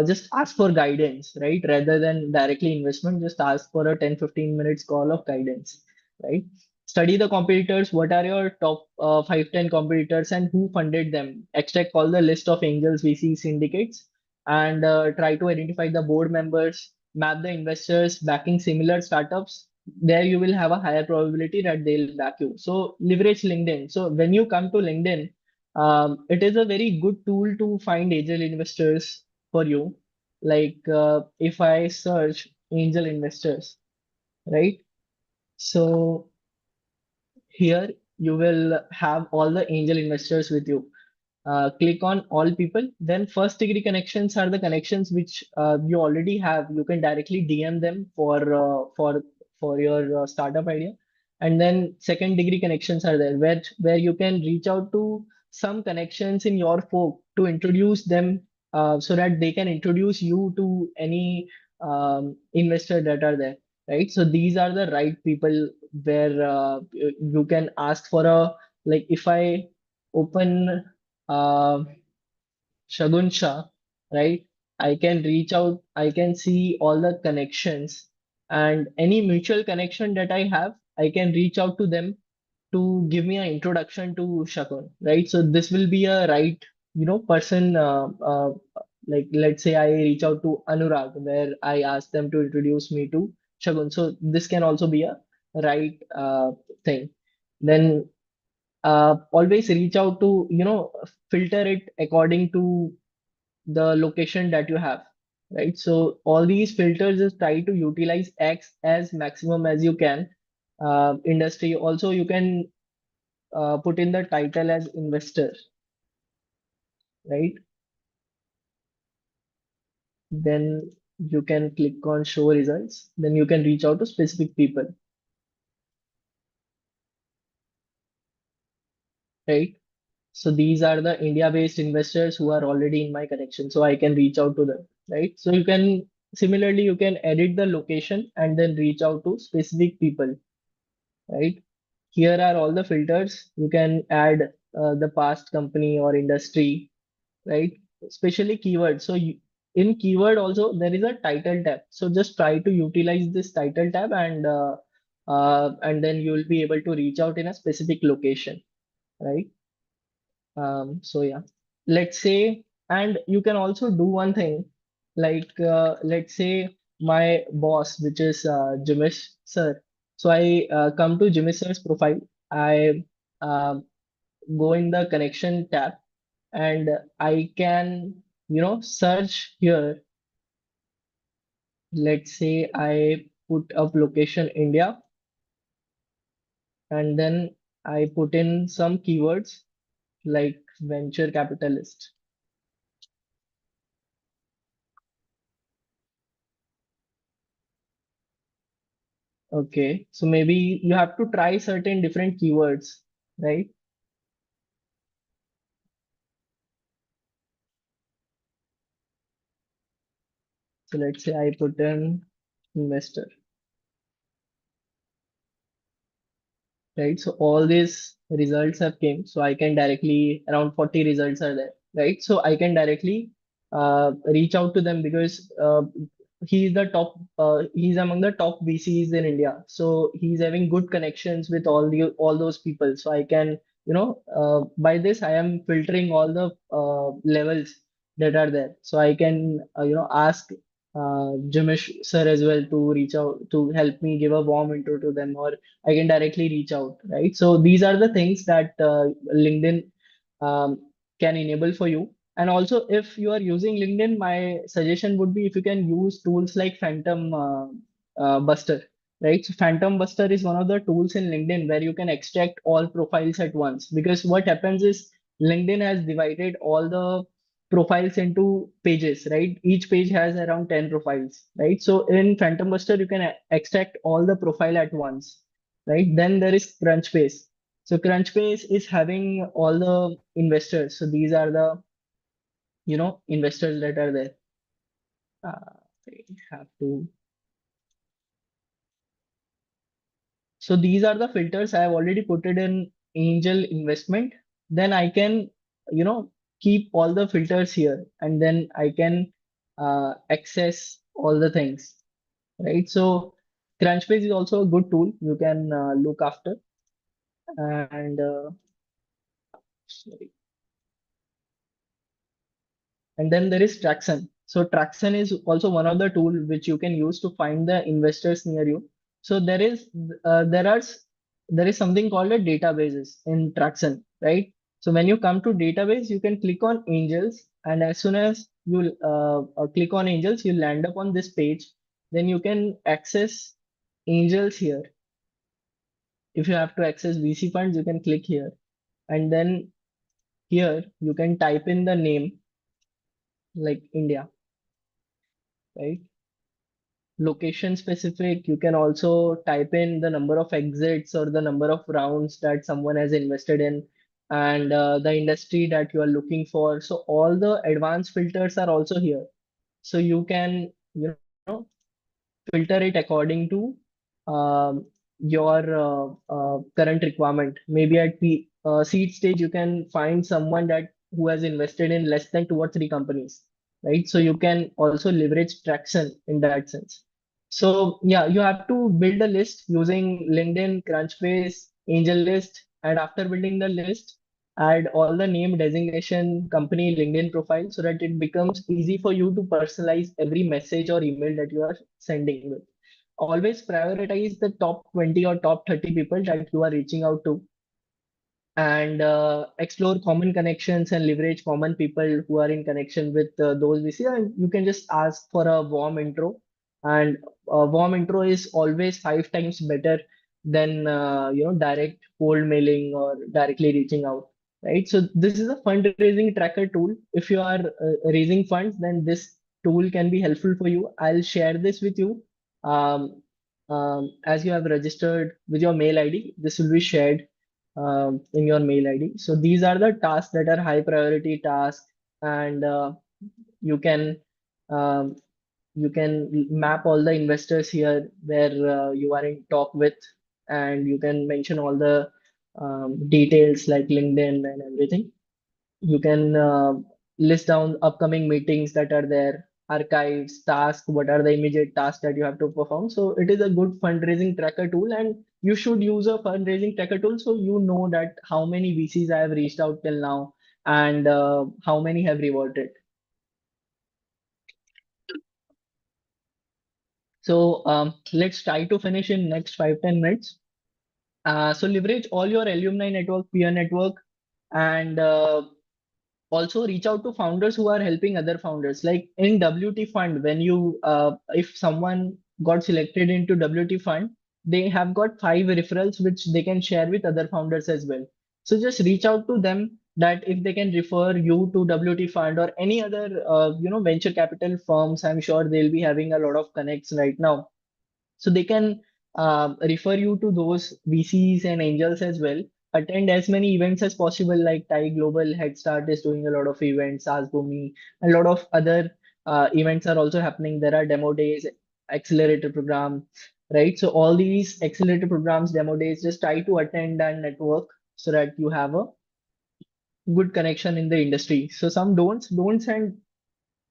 Speaker 2: just ask for guidance, right? Rather than directly investment, just ask for a 10-15 minutes call of guidance, right? Study the competitors. What are your top 5-10 competitors and who funded them? Extract all the list of angels, VC syndicates, and try to identify the board members, map the investors backing similar startups. There you will have a higher probability that they'll back you. So leverage LinkedIn. So when you come to LinkedIn, it is a very good tool to find angel investors for you. Like if I search angel investors, right? So here you will have all the angel investors with you. Click on all people. Then first degree connections are the connections which you already have. You can directly DM them for your startup idea. And then second degree connections are there where you can reach out to some connections in your folk to introduce them, so that they can introduce you to any investor that are there, right? So these are the right people where you can ask for a, like if I open uh, Shagun Shah, right? I can reach out, I can see all the connections and any mutual connection that I have, I can reach out to them to give me an introduction to Shagun, right? So this will be a right, person. Like let's say I reach out to Anurag, where I ask them to introduce me to Shagun. So this can also be a right thing. Then always reach out to, filter it according to the location that you have, right? So all these filters just try to utilize X as maximum as you can. Industry also you can put in the title as investor, right? Then you can click on show results. Then you can reach out to specific people, right? So these are the India-based investors who are already in my connection. So I can reach out to them, right? So you can similarly you can edit the location and then reach out to specific people, right? Here are all the filters. You can add the past company or industry, right? Especially keyword. So in keyword also there is a title tab. So just try to utilize this title tab and then you will be able to reach out in a specific location, right? So yeah, let's say, and you can also do one thing, like let's say my boss, which is Jimish sir. So I come to Jimish sir's profile. I uh, go in the connection tab, and I can, search here. Let's say I put up location India, and then I put in some keywords like venture capitalist. Okay, so maybe you have to try certain different keywords, right? So let's say I put in investor, right? So all these results have came. So I can directly, around 40 results are there, right? So I can directly reach out to them because he's among the top VCs in India. So he's having good connections with all those people. So I can, by this I am filtering all the levels that are there. So I can, ask Jimish sir as well to reach out to help me give a warm intro to them, or I can directly reach out, right? So these are the things that LinkedIn um, can enable for you. And also, if you are using LinkedIn, my suggestion would be if you can use tools like Phantom Buster, right? So Phantom Buster is one of the tools in LinkedIn where you can extract all profiles at once. Because what happens is LinkedIn has divided all the profiles into pages, right? Each page has around 10 profiles, right? So in Phantom Buster, you can extract all the profile at once, right? Then there is Crunchbase. So Crunchbase is having all the investors. So these are the, investors that are there. I have to. So these are the filters. I have already put it in angel investment. Then I can, you know, keep all the filters here, and then I can access all the things, right? So Crunchbase is also a good tool you can look after. And sorry. And then there is Traction. So Traction is also one of the tool which you can use to find the investors near you. So uh, there are s- there is something called a databases in Traction, right? So when you come to database, you can click on Angels, and as soon as you click on Angels, you land up on this page. Then you can access Angels here. If you have to access VC funds, you can click here, and then here you can type in the name like India, right? Location specific, you can also type in the number of exits or the number of rounds that someone has invested in, and the industry that you are looking for. So all the advanced filters are also here. So you can, filter it according to um, your current requirement. Maybe at the seed stage, you can find someone that who has invested in less than 2 or 3 companies, right? So you can also leverage traction in that sense. So yeah, you have to build a list using LinkedIn, Crunchbase, Angel List, and after building the list, add all the name, designation, company, LinkedIn profile so that it becomes easy for you to personalize every message or email that you are sending with. Always prioritize the top 20 or top 30 people that you are reaching out to, and explore common connections and leverage common people who are in connection with those VC. And you can just ask for a warm intro, and a warm intro is always 5 times better than direct cold mailing or directly reaching out, right? So this is a fundraising tracker tool. If you are raising funds, then this tool can be helpful for you. I'll share this with you. um, as you have registered with your mail ID, this will be shared in your mail ID. So these are the tasks that are high priority tasks, and you can um, you can map all the investors here where you are in talk with, and you can mention all the details like LinkedIn and everything. You can list down upcoming meetings that are there, archives, tasks, what are the immediate tasks that you have to perform. So it is a good fundraising tracker tool, and you should use a fundraising tracker tool so you know that how many VCs I have reached out till now, and how many have reverted. So let's try to finish in next 5-10 minutes. So leverage all your alumni network, peer network, and also reach out to founders who are helping other founders. Like in WT Fund, when you if someone got selected into WT Fund, they have got 5 referrals which they can share with other founders as well. So just reach out to them that if they can refer you to WT Fund or any other venture capital firms. I'm sure they'll be having a lot of connects right now, so they can refer you to those VCs and angels as well. Attend as many events as possible, like Thai Global Head Start is doing a lot of events, Asbumi, a lot of other events are also happening. There are demo days, accelerator program, right? So all these accelerator programs, demo days, just try to attend and network so that you have a good connection in the industry. So some don't send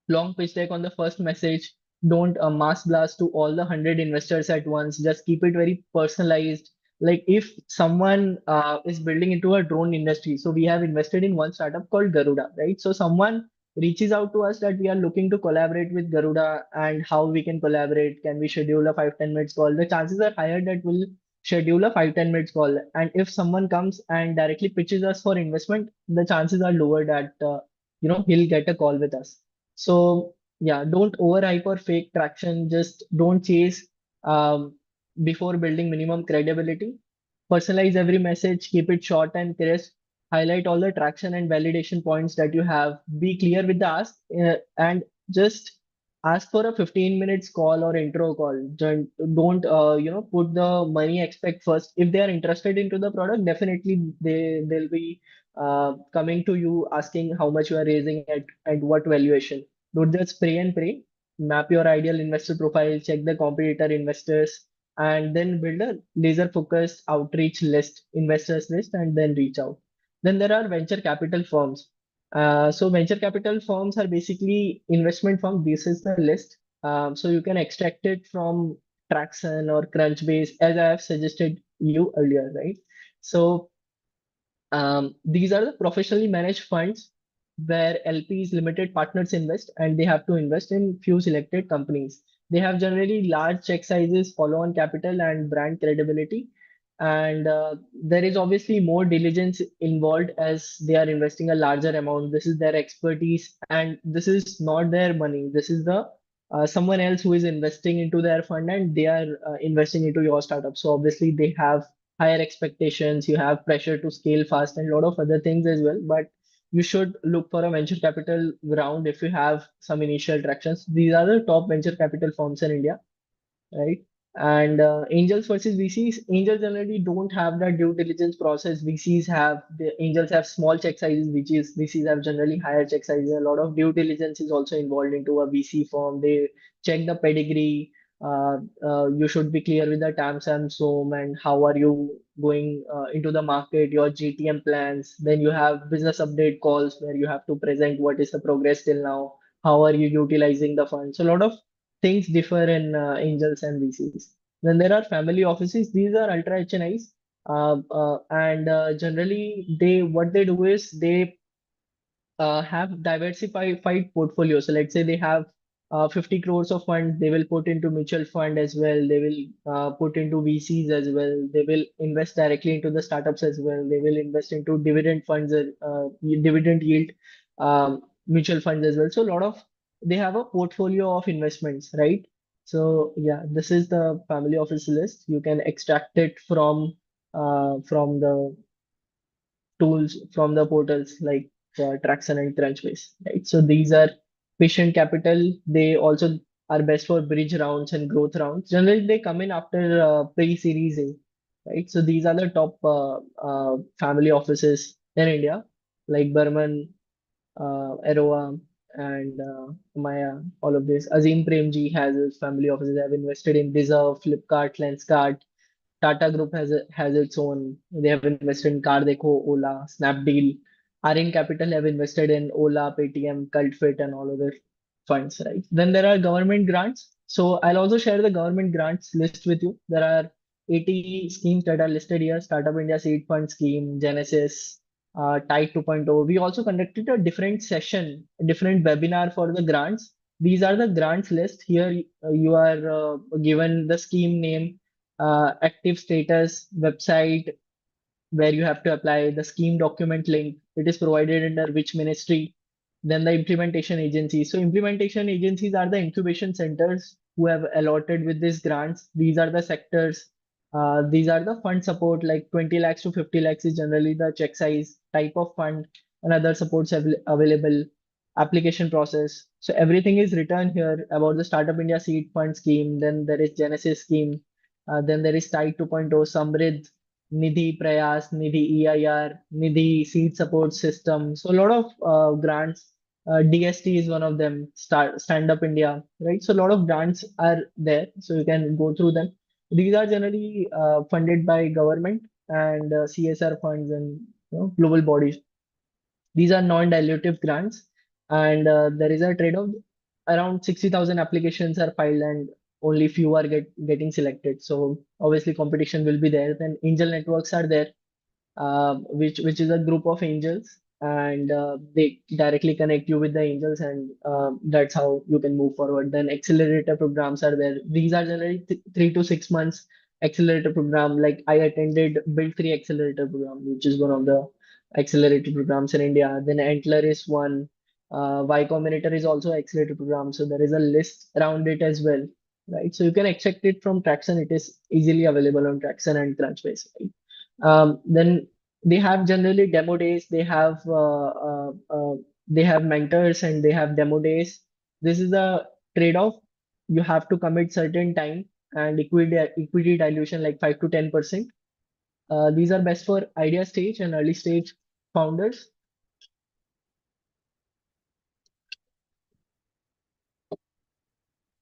Speaker 2: long pitch deck on the first message. Don't mass blast to all the 100 investors at once. Just keep it very personalized. Like if someone is building into a drone industry, so we have invested in one startup called Garuda, right? So someone reaches out to us that we are looking to collaborate with Garuda and how we can collaborate. Can we schedule a 5-10 minutes call? The chances are higher that we'll schedule a 5-10 minutes call. And if someone comes and directly pitches us for investment, the chances are lower that he'll get a call with us. So yeah, don't overhype or fake traction. Just don't chase before building minimum credibility. Personalize every message, keep it short and crisp. Highlight all the traction and validation points that you have. Be clear with the ask and just ask for a 15 minutes call or intro call. Don't put the money expect first. If they are interested into the product, definitely they'll be coming to you asking how much you are raising at what valuation. Don't just pray and pray. Map your ideal investor profile, check the competitor investors, and then build a laser focused outreach list, investors list, and then reach out. Then there are venture capital firms. So venture capital firms are basically investment firms. This is the list. So you can extract it from Traction or Crunchbase, as I have suggested you earlier, right? So these are the professionally managed funds where LPs, limited partners invest, and they have to invest in few selected companies. They have generally large check sizes, follow-on capital, and brand credibility. And there is obviously more diligence involved as they are investing a larger amount. This is their expertise, and this is not their money. This is the someone else who is investing into their fund, and they are investing into your startup. So obviously they have higher expectations, you have pressure to scale fast, and a lot of other things as well. But you should look for a venture capital round if you have some initial tractions. These are the top venture capital firms in India, right? And angels versus VCs, angels generally don't have that due diligence process. VCs have, the angels have small check sizes, which is VCs have generally higher check sizes. A lot of due diligence is also involved into a VC firm. They check the pedigree. You should be clear with the TAM, SAM, SOM, and how are you going into the market, your GTM plans. Then you have business update calls where you have to present what is the progress till now, how are you utilizing the funds. So a lot of things differ in angels and VCs. Then there are family offices. These are ultra HNIs, and generally they what they do is they have diversified portfolios. So let's say they have 50 crores of fund, they will put into mutual fund as well. They will put into VCs as well. They will invest directly into the startups as well. They will invest into dividend funds, dividend yield mutual funds as well. So a lot of they have a portfolio of investments, right? So yeah, this is the family office list. You can extract it from the tools from the portals like Traction and Crunchbase, right? So these are patient capital. They also are best for bridge rounds and growth rounds. Generally, they come in after pre-series A, right? So these are the top family offices in India, like Burman, Aroa, and Maya, all of this. Azim Premji has his family offices. Have invested in Deserve, Flipkart, Lenskart. Tata Group has its own. They have invested in Car Dekho, Ola, Snapdeal. Aryan Capital have invested in Ola, Paytm, Cultfit, and all other funds, right? Then there are government grants. So I'll also share the government grants list with you. There are 80 schemes that are listed here: Startup India Seed Fund Scheme, Genesis, Tide 2.0. We also conducted a different session, a different webinar for the grants. These are the grants list. Here you are given the scheme name, active status, website, where you have to apply the scheme document link. It is provided under which ministry. Then the implementation agencies. So implementation agencies are the incubation centers who have allotted with these grants. These are the sectors. These are the fund support, like 20 lakhs to 50 lakhs is generally the check size, type of fund, and other supports available, application process. So everything is written here about the Startup India Seed Fund scheme. Then there is Genesis scheme. Then there is Tide 2.0, Samrid, Nidhi Prayas, Nidhi EIR, Nidhi Seed Support System. So a lot of grants. DST is one of them. Stand Up India, right? So a lot of grants are there, so you can go through them. These are generally funded by government and CSR funds and global bodies. These are non-dilutive grants, and there is a trade-off. Around 60,000 applications are filed, and only few are getting selected. So obviously competition will be there. Then angel networks are there, which is a group of angels, and they directly connect you with the angels, and that's how you can move forward. Then accelerator programs are there. These are generally 3 to 6 months accelerator program. Like I attended Build 3 accelerator program, which is one of the accelerator programs in India. Then Antler is one. Y Combinator is also accelerator program. So there is a list around it as well, right? So you can extract it from Traction. It is easily available on Traction and Crunchbase, right? Then they have generally demo days. They have mentors and they have demo days. This is a trade-off. You have to commit certain time and equity dilution like 5 to 10%. These are best for idea stage and early stage founders.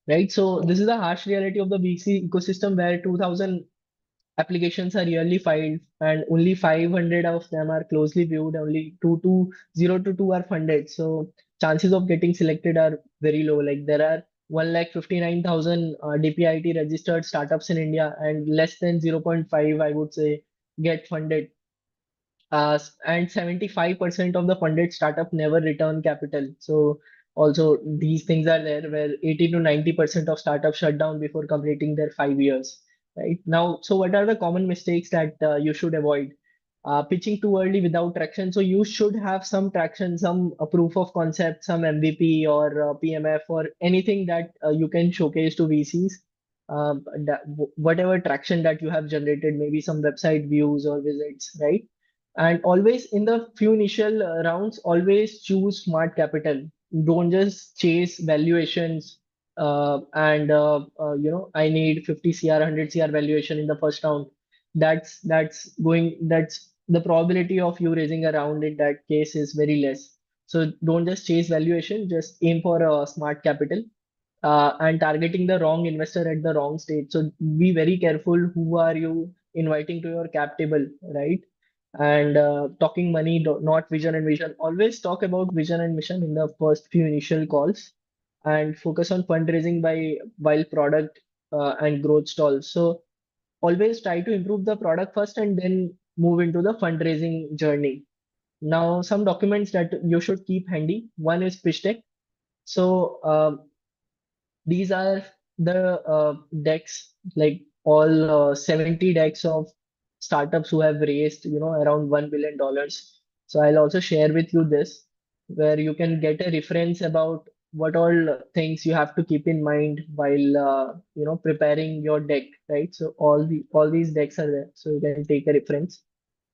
Speaker 2: Right. So this is the harsh reality of the VC ecosystem where 2000 applications are yearly filed and only 500 of them are closely viewed. Only 0 to 2 are funded. So chances of getting selected are very low. Like there are 1,59,000 DPIT registered startups in India, and less than 0.5, I would say, get funded. And 75% of the funded startup never return capital. So also these things are there where 80 to 90% of startups shut down before completing their 5 years. Right now, so what are the common mistakes that you should avoid? Pitching too early without traction. So you should have some traction, some proof of concept, some MVP or PMF or anything that you can showcase to VCs. Whatever traction that you have generated, maybe some website views or visits, right? And always in the few initial rounds, always choose smart capital. Don't just chase valuations. I need 50 CR, 100 CR valuation in the first round. That's the probability of you raising a round in that case is very less. So don't just chase valuation, just aim for a smart capital and targeting the wrong investor at the wrong stage. So be very careful who are you inviting to your cap table, right? And talking money, not vision and vision. Always talk about vision and mission in the first few initial calls, and focus on fundraising by while product and growth stalls. So always try to improve the product first and then move into the fundraising journey. Now, some documents that you should keep handy. One is pitch deck. So these are the decks, like all 70 decks of startups who have raised, around $1 billion. So I'll also share with you this, where you can get a reference about what all things you have to keep in mind while, preparing your deck, right? So all these decks are there, so you can take a reference.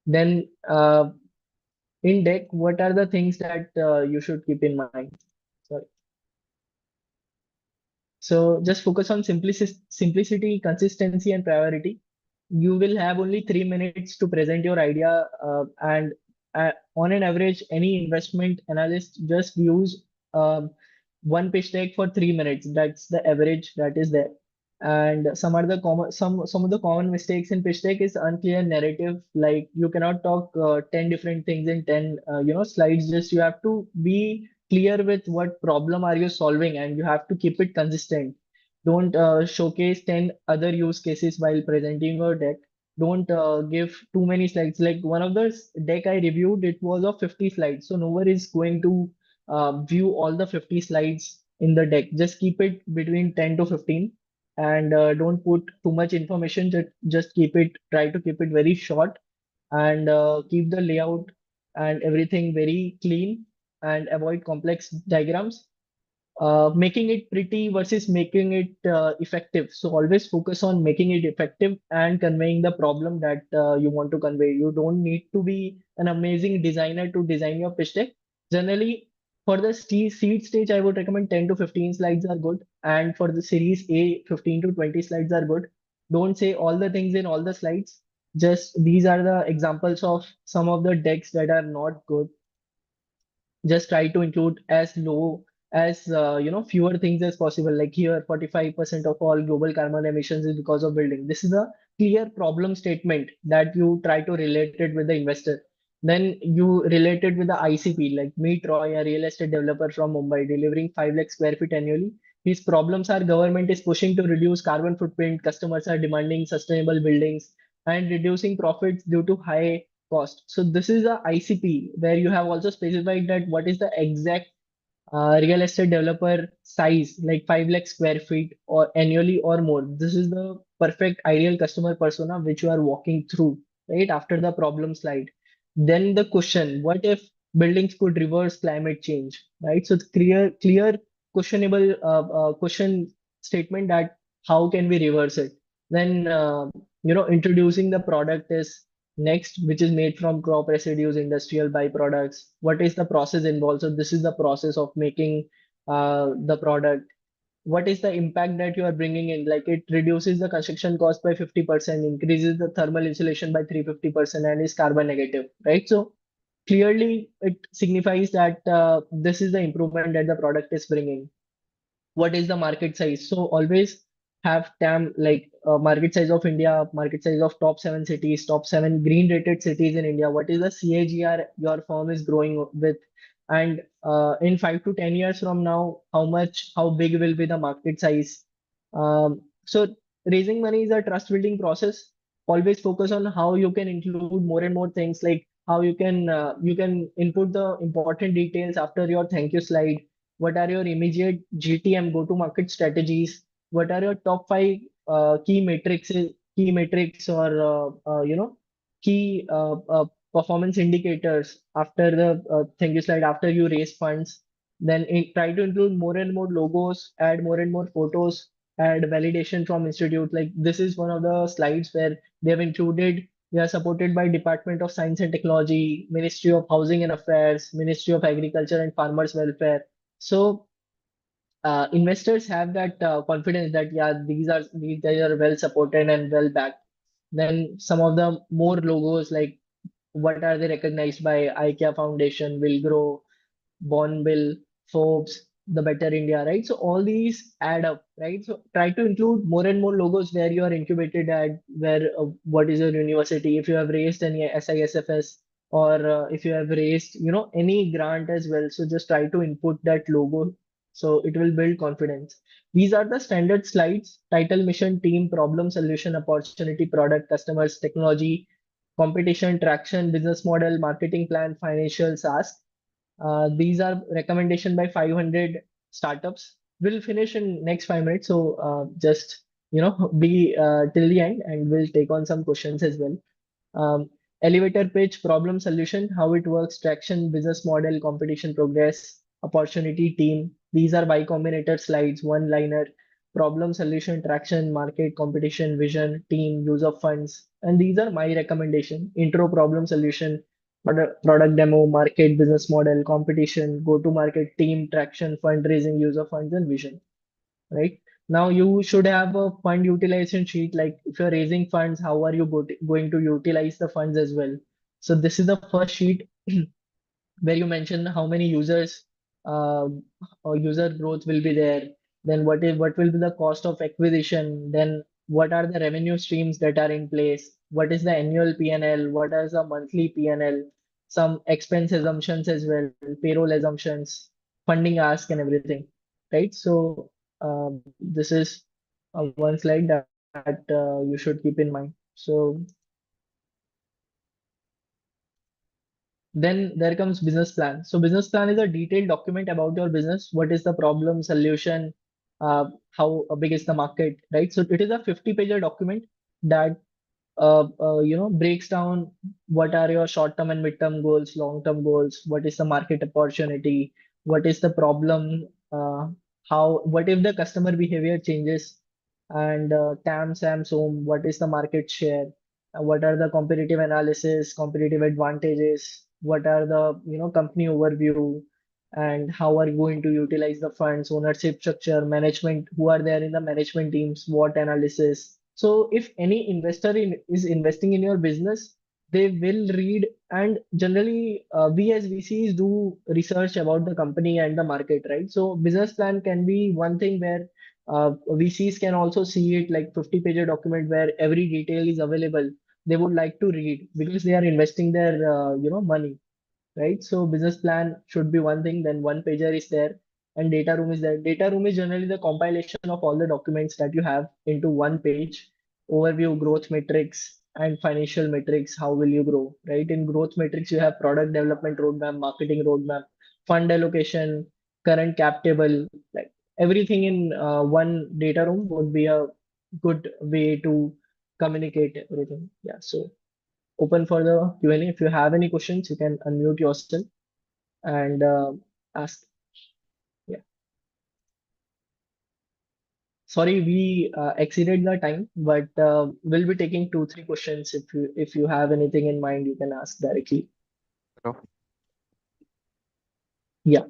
Speaker 2: Then in deck, what are the things that you should keep in mind? Sorry. So just focus on simplicity, consistency, and priority. You will have only 3 minutes to present your idea, and on an average, any investment analyst just views one pitch deck for 3 minutes. That's the average that is there. And some of the common mistakes in pitch deck is unclear narrative. Like you cannot talk 10 different things in 10 slides. Just you have to be clear with what problem are you solving, and you have to keep it consistent. Don't showcase 10 other use cases while presenting your deck. Don't give too many slides. Like one of the deck I reviewed, it was of 50 slides. So no one is going to view all the 50 slides in the deck. Just keep it between 10 to 15 and don't put too much information. Just try to keep it very short and keep the layout and everything very clean and avoid complex diagrams, making it pretty versus making it effective. So always focus on making it effective and conveying the problem that you want to convey. You don't need to be an amazing designer to design your pitch deck. Generally, for the seed stage, I would recommend 10 to 15 slides are good. And for the series A, 15 to 20 slides are good. Don't say all the things in all the slides. Just these are the examples of some of the decks that are not good. Just try to include as low as fewer things as possible. Like here 45% of all global carbon emissions is because of building. This is a clear problem statement that you try to relate it with the investor. Then you relate it with the ICP, like meet Roy, a real estate developer from Mumbai delivering 5 lakh square feet annually. His problems are government is pushing to reduce carbon footprint, customers are demanding sustainable buildings, and reducing profits due to high cost. So this is a ICP where you have also specified that what is the exact real estate developer size, like 5 lakh square feet or annually or more. This is the perfect ideal customer persona which you are walking through, right? After the problem slide. Then the question, what if buildings could reverse climate change, right? So it's clear, questionable question statement that how can we reverse it? Then, introducing the product is next, which is made from crop residues, industrial byproducts. What is the process involved? So this is the process of making the product. What is the impact that you are bringing in? Like it reduces the construction cost by 50%, increases the thermal insulation by 350%, and is carbon negative, right? So clearly it signifies that this is the improvement that the product is bringing. What is the market size? So always have TAM, like market size of India, market size of top 7 cities, top 7 green rated cities in India. What is the CAGR your firm is growing with? And in 5 to 10 years from now, how big will be the market size? So raising money is a trust building process. Always focus on how you can include more and more things, like how you can input the important details after your thank you slide. What are your immediate GTM, go-to-market strategies? What are your top 5 key metrics or key performance indicators after the thank you slide after you raise funds? Then try to include more and more logos, add more and more photos, add validation from institute. Like this is one of the slides where they have included. They are supported by Department of Science and Technology, Ministry of Housing and Affairs, Ministry of Agriculture and Farmers Welfare. So investors have that confidence that yeah, these guys are well supported and well backed. Then some of the more logos, like what are they recognized by? IKEA Foundation, Will Grow, Bonville, Forbes, the Better India, right? So all these add up, right? So try to include more and more logos where you are incubated at, where what is your university, if you have raised any SISFS, or if you have raised, any grant as well. So just try to input that logo. So it will build confidence. These are the standard slides: title, mission, team, problem, solution, opportunity, product, customers, technology, competition, traction, business model, marketing plan, financials, ask. These are recommendation by 500 startups. We'll finish in next 5 minutes. So just be till the end, and we'll take on some questions as well. Um, Elevator pitch, problem, solution, how it works, traction, business model, competition, progress, opportunity, team. These are Y Combinator slides, one liner, problem, solution, traction, market, competition, vision, team, use of funds. And these are my recommendation: intro, problem, solution, product demo, market, business model, competition, go to market, team, traction, fundraising, use of funds, and vision, right? Now you should have a fund utilization sheet. Like if you're raising funds, how are you going to utilize the funds as well? So this is the first sheet where you mention how many users uh, or user growth will be there. Then what will be the cost of acquisition? Then what are the revenue streams that are in place? What is the annual P&L? What is the monthly P&L? Some expense assumptions as well, payroll assumptions, funding ask, and everything, right? So this is one slide that you should keep in mind. So Then there comes business plan. So business plan is a detailed document about your business. What is the problem, solution, how big is the market, right? So it is a 50-page document that breaks down what are your short-term and mid-term goals, long-term goals, what is the market opportunity, what is the problem, what if the customer behavior changes, and TAM, SAM, SOM, what is the market share, what are the competitive analysis, competitive advantages, what are the company overview, and how are you going to utilize the funds, ownership structure, management, who are there in the management teams, what analysis. So if any investor is investing in your business, they will read, and generally we as VCs do research about the company and the market, right? So business plan can be one thing where VCs can also see it like 50-page document where every detail is available. They would like to read because they are investing their money, right? So business plan should be one thing, then one pager is there, and data room is there. Data room is generally the compilation of all the documents that you have into one page, overview, growth metrics, and financial metrics. How will you grow, right? In growth metrics, you have product development roadmap, marketing roadmap, fund allocation, current cap table, like everything in one data room would be a good way to communicate everything. Yeah, so open for the Q&A. If you have any questions, you can unmute yourself and ask. Yeah. Sorry, we exceeded the time, but we'll be taking 2, 3 questions. If you have anything in mind, you can ask directly.
Speaker 6: Hello.
Speaker 2: Yeah.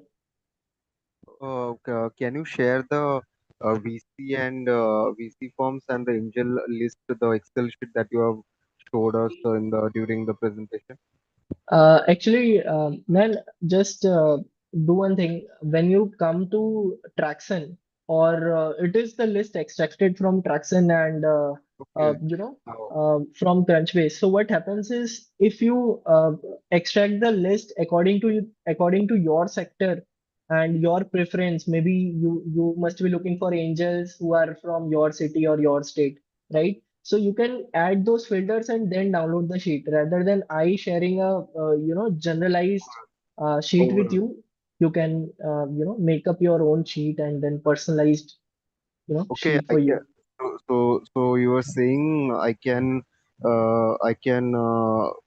Speaker 6: Can you share the VC and VC forms and the angel list, the Excel sheet that you have showed us in the during the presentation?
Speaker 2: Actually, man, just do one thing. When you come to Traction, or it is the list extracted from Traction and
Speaker 6: Okay. Now,
Speaker 2: from Crunchbase. So what happens is if you extract the list according to your sector and your preference, maybe you must be looking for angels who are from your city or your state, right? So you can add those filters and then download the sheet rather than I sharing a generalized sheet with
Speaker 6: overall.
Speaker 2: you. You can make up your own sheet and then personalized
Speaker 6: Okay,
Speaker 2: sheet
Speaker 6: I
Speaker 2: for
Speaker 6: can.
Speaker 2: you.
Speaker 6: So you were saying I can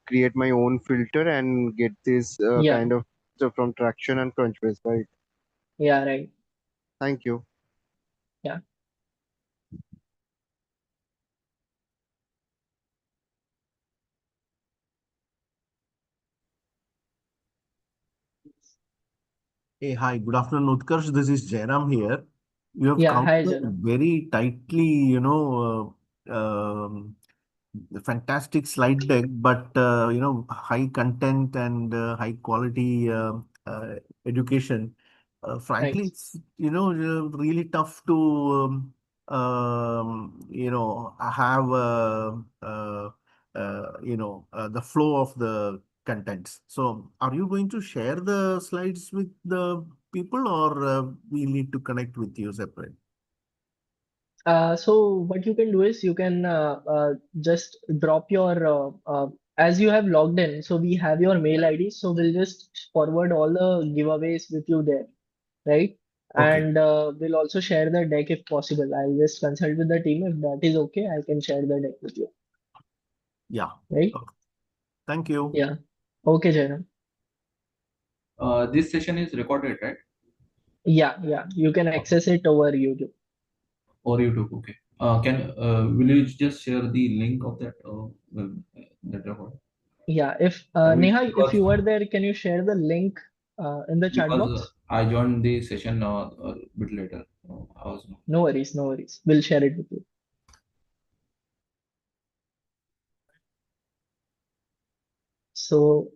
Speaker 6: create my own filter and get this
Speaker 2: Yeah,
Speaker 6: kind of stuff from Traction and Crunchbase, right?
Speaker 2: yeah, right.
Speaker 6: Thank you.
Speaker 2: Yeah.
Speaker 7: Hey, hi, good afternoon, Utkarsh. This is Jairam here. You have
Speaker 2: Yeah, hi
Speaker 7: counted
Speaker 2: Jaram.
Speaker 7: very tightly, the fantastic slide deck, but high content and high quality education. Frankly,
Speaker 2: Thanks.
Speaker 7: it's really tough to have the flow of the contents. So, are you going to share the slides with the people, or we need to connect with you separate?
Speaker 2: So what you can do is you can just drop your as you have logged in. So we have your mail ID. So we'll just forward all the giveaways with you there, right?
Speaker 7: Okay.
Speaker 2: And we'll also share the deck if possible. I'll just consult with the team. If that is okay, I can share the deck with you,
Speaker 7: Yeah.
Speaker 2: right?
Speaker 7: Okay. Thank you.
Speaker 2: Yeah. Okay, Jainam.
Speaker 8: This session is recorded, right?
Speaker 2: Yeah, yeah. You can access it over YouTube.
Speaker 8: Or YouTube. Okay. Will you just share the link of that record?
Speaker 2: Yeah. If Neha, if
Speaker 8: Because
Speaker 2: you were there, can you share the link in the chat box?
Speaker 8: I joined the session a bit later. I was not.
Speaker 2: No worries, no worries. We'll share it with you. So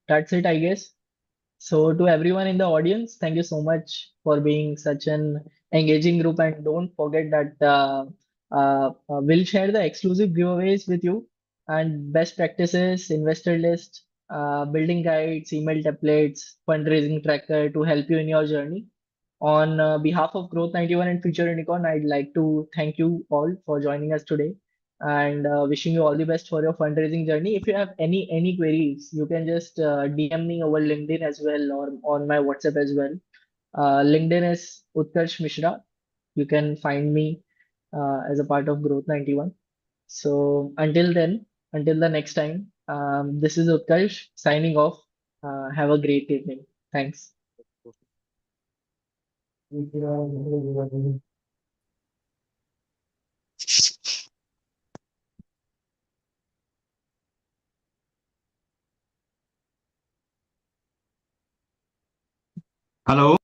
Speaker 2: that's it, I guess. So to everyone in the audience, thank you so much for being such an engaging group, and don't forget that we'll share the exclusive giveaways with you and best practices, investor list, building guides, email templates, fundraising tracker to help you in your journey. On behalf of Growth 91 and Future Unicorn, I'd like to thank you all for joining us today. and wishing you all the best for your fundraising journey. If you have any queries, you can just DM me over LinkedIn as well, or on my WhatsApp as well. LinkedIn is Utkarsh Mishra. You can find me as a part of Growth 91. So until then, until the next time, this is Utkarsh signing off. Have a great evening. Thanks.
Speaker 8: Hello.